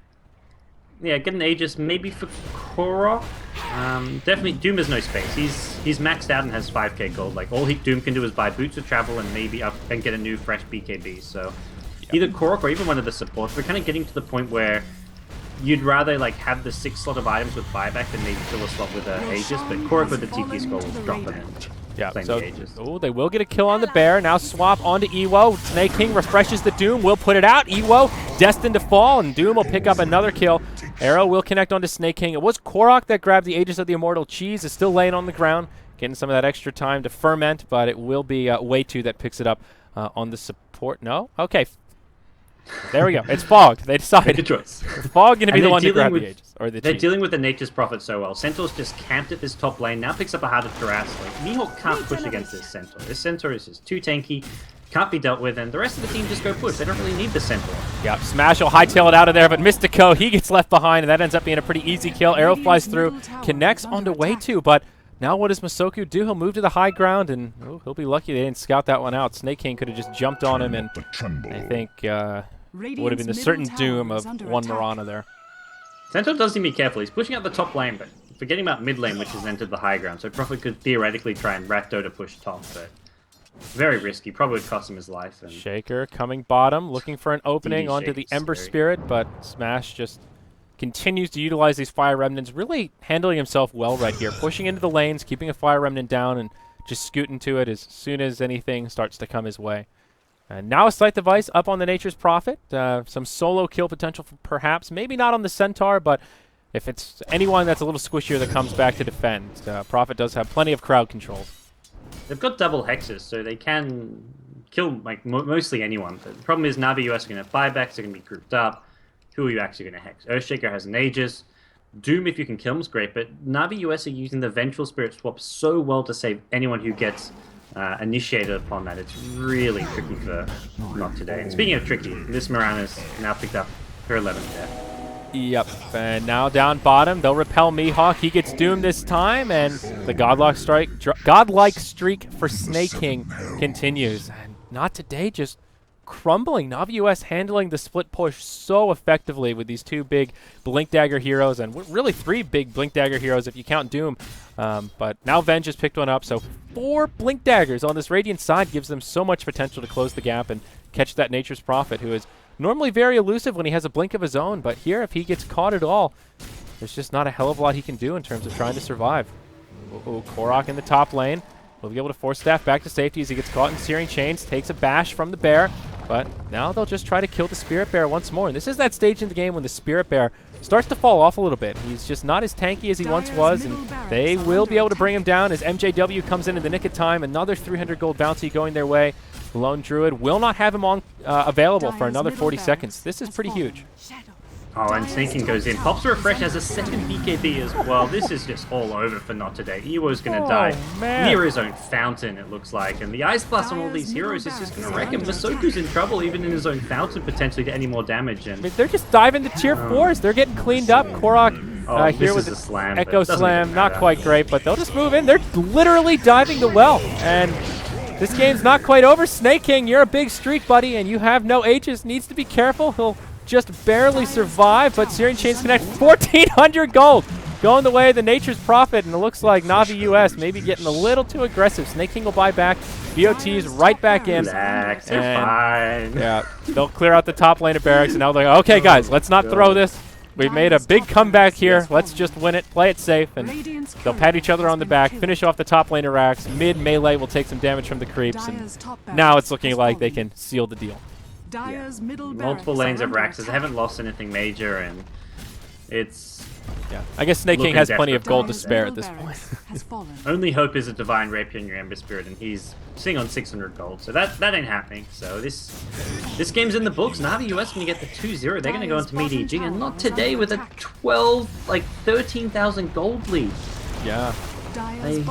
Yeah, get an Aegis maybe for Korok. Definitely, Doom has no space. He's maxed out and has 5k gold. Like, all Doom can do is buy Boots of Travel and maybe up and get a new fresh BKB. So, either Korok or even one of the supports. We're kind of getting to the point where you'd rather like have the 6 slot of items with buyback than maybe fill a slot with Aegis, but Korok with the TP score will drop him in. Yeah, so they will get a kill on the bear. Now swap onto Ewo. Snake King refreshes the Doom, will put it out. Ewo destined to fall, and Doom will pick up another kill. Arrow will connect onto Snake King. It was Korok that grabbed the Aegis of the Immortal. Cheese is still laying on the ground, getting some of that extra time to ferment, but it will be Way2 that picks it up on the support. No? Okay. There we go. It's Fog. They decided. Good choice. Fog going to be the one to grab the Aegis. Or the they're cheese. dealing with the Nature's Prophet so well. Centaur's just camped at this top lane, now picks up a Heart of Taras. Like, Mihawk can't push against this Centaur. This Centaur is just too tanky, can't be dealt with, and the rest of the team just go push. They don't really need the Centaur. Yep, Smash will hightail it out of there, but Mystico, he gets left behind, and that ends up being a pretty easy kill. Arrow flies through, connects onto Way2, but now what does Masoku do? He'll move to the high ground, and he'll be lucky they didn't scout that one out. Snake King could have just jumped on him, and I think would have been the certain doom of one Mirana there. Centaur does need to be careful. He's pushing out the top lane, but forgetting about mid lane, which has entered the high ground. So Prophet could theoretically try and Rakdo to push top, but very risky. Probably would cost him his life. And Shaker coming bottom, looking for an opening onto the Ember Spirit, but Smash just continues to utilize these Fire Remnants, really handling himself well right here. Pushing into the lanes, keeping a Fire Remnant down, and just scooting to it as soon as anything starts to come his way. And now a Sight Device up on the Nature's Prophet. Some solo kill potential perhaps. Maybe not on the Centaur, but if it's anyone that's a little squishier that comes back to defend, Prophet does have plenty of crowd controls. They've got double hexes, so they can kill like mostly anyone. But the problem is Na'Vi US are going to have buybacks, they're going to be grouped up. Who are you actually going to hex? Earthshaker has an Aegis. Doom, if you can kill him, is great, but Na'Vi US are using the Vengeful Spirit swap so well to save anyone who gets initiated upon that. It's really tricky for NoT today. And speaking of tricky, this Mirana's now picked up her 11th death. Yep, and now down bottom, they'll repel Mihawk. He gets doomed this time, and the godlike streak for Snake King continues. And NoT today just crumbling. Na'Vi US handling the split push so effectively with these 2 big Blink Dagger heroes, and really 3 big Blink Dagger heroes if you count Doom. But now Venge has picked one up, so 4 Blink Daggers on this Radiant side gives them so much potential to close the gap and catch that Nature's Prophet, who is normally very elusive when he has a blink of his own, but here, if he gets caught at all, there's just not a hell of a lot he can do in terms of trying to survive. Korok in the top lane. He'll be able to force Staff back to safety as he gets caught in Searing Chains, takes a bash from the bear, but now they'll just try to kill the Spirit Bear once more. And this is that stage in the game when the Spirit Bear starts to fall off a little bit. He's just not as tanky as he once was, and they will be able to bring him down as MJW comes in the nick of time. Another 300 gold bounty going their way. Lone Druid will not have him on available for another 40 seconds. This is pretty huge. Oh, and Snake King goes in. Pops a refresh has a second BKB as well. This is just all over for NoT today. Ewo's going to die near his own fountain, it looks like. And the Ice Blast on all these heroes is just going to wreck him. Masoku's in trouble, even in his own fountain, potentially to any more damage. And they're just diving to tier 4s. They're getting cleaned up. Korok here with the slam, Echo Slam. Not quite great, but they'll just move in. They're literally diving the well. And this game's not quite over. Snake King, you're a big streak, buddy, and you have no Aegis. Needs to be careful. He'll just barely survive, but Searing Chains connect. 1,400 gold going the way of the Nature's Prophet, and it looks like Na'Vi US maybe getting a little too aggressive. Snake King will buy back. BOT's right back in. Relax, they're fine. Yeah, they'll clear out the top lane of barracks, and now they're like, okay, guys, let's not throw this. We've made a big comeback here. Let's just win it, play it safe, and they'll pat each other on the back, finish off the top lane of racks. Mid melee will take some damage from the creeps, and now it's looking like they can seal the deal. Yeah. Multiple lanes of racks. They haven't lost anything major, and it's... Yeah, I guess Snake King has plenty of gold to spare at this point. Only hope is a Divine Rapier in your Ember Spirit, and he's sitting on 600 gold, so that ain't happening. So this game's in the books. Na'Vi US going to get the 2-0. They're going to go into Mid EG, and NoT today with a 13,000 gold lead. Yeah. They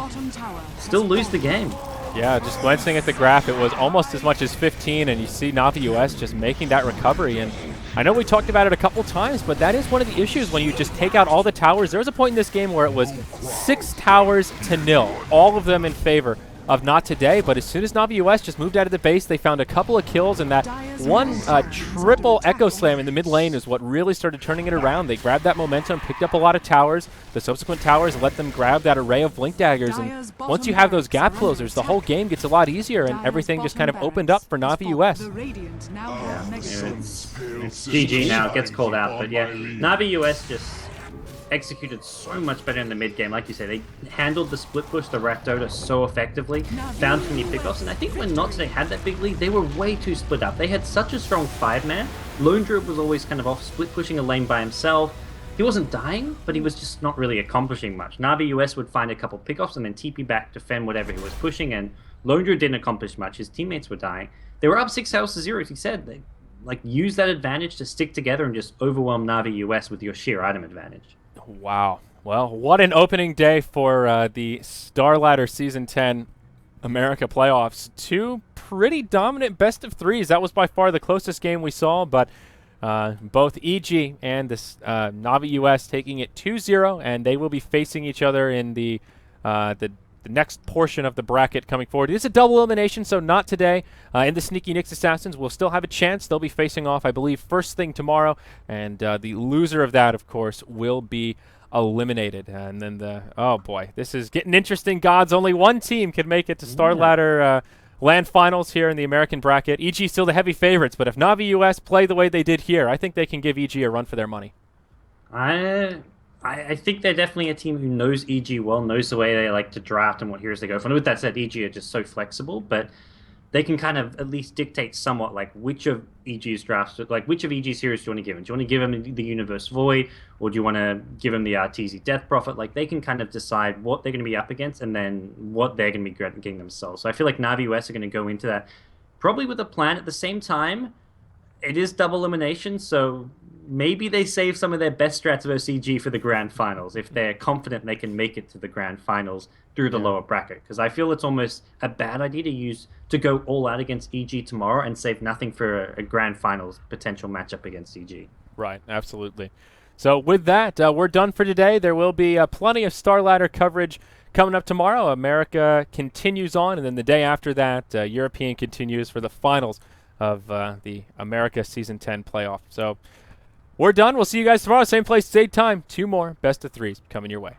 still lose the game. Yeah, just glancing at the graph, it was almost as much as 15, and you see Navi US just making that recovery. And I know we talked about it a couple times, but that is one of the issues when you just take out all the towers. There was a point in this game where it was 6 towers to 0, all of them in favor of Not Today, but as soon as Navi US just moved out of the base, they found a couple of kills, and that one triple Echo Slam in the mid lane is what really started turning it around. They grabbed that momentum, picked up a lot of towers. The subsequent towers let them grab that array of Blink Daggers, and once you have those gap closers, the whole game gets a lot easier, and everything just kind of opened up for Navi US. It's GG now, it gets called out, but yeah, Navi US just executed so much better in the mid game. Like you say, they handled the split push, the Rakdota so effectively, found too many pickoffs, and I think when NoT Today had that big lead, they were way too split up. They had such a strong 5-man. Lone Druid was always kind of off split pushing a lane by himself. He wasn't dying, but he was just not really accomplishing much. Navi US would find a couple pickoffs and then TP back, defend whatever he was pushing, and Lone Druid didn't accomplish much. His teammates were dying. They were up 6 houses to 0, as he said. They use that advantage to stick together and just overwhelm Navi US with your sheer item advantage. Wow. Well, what an opening day for the Starladder Season 10 America playoffs. 2 pretty dominant best of 3s. That was by far the closest game we saw, but both EG and this Navi US taking it 2-0, and they will be facing each other in the next portion of the bracket coming forward. It is a double elimination, so Not Today. In the Sneaky Nyx Assassins will still have a chance. They'll be facing off, I believe, first thing tomorrow, and the loser of that, of course, will be eliminated. And then oh boy, this is getting interesting, gods. Only one team can make it to Starladder Land Finals here in the American bracket. EG still the heavy favorites, but if Navi US play the way they did here, I think they can give EG a run for their money. I think they're definitely a team who knows EG well, knows the way they like to draft and what heroes they go for. And with that said, EG are just so flexible, but they can kind of at least dictate somewhat like which of EG's drafts, like which of EG's heroes do you want to give him? Do you want to give him the Universe Void, or do you want to give him the TZ Death Prophet? Like they can kind of decide what they're going to be up against and then what they're going to be getting themselves. So I feel like Navi US are going to go into that probably with a plan. At the same time, it is double elimination, so maybe they save some of their best strats versus EG for the grand finals if they're confident they can make it to the grand finals through the lower bracket. Because I feel it's almost a bad idea to go all out against EG tomorrow and save nothing for a grand finals potential matchup against EG. Right, absolutely. So with that, we're done for today. There will be plenty of Starladder coverage coming up tomorrow. America continues on, and then the day after that, European continues for the finals of the America Season 10 playoff. So we're done. We'll see you guys tomorrow. Same place, same time. 2 more best of 3s coming your way.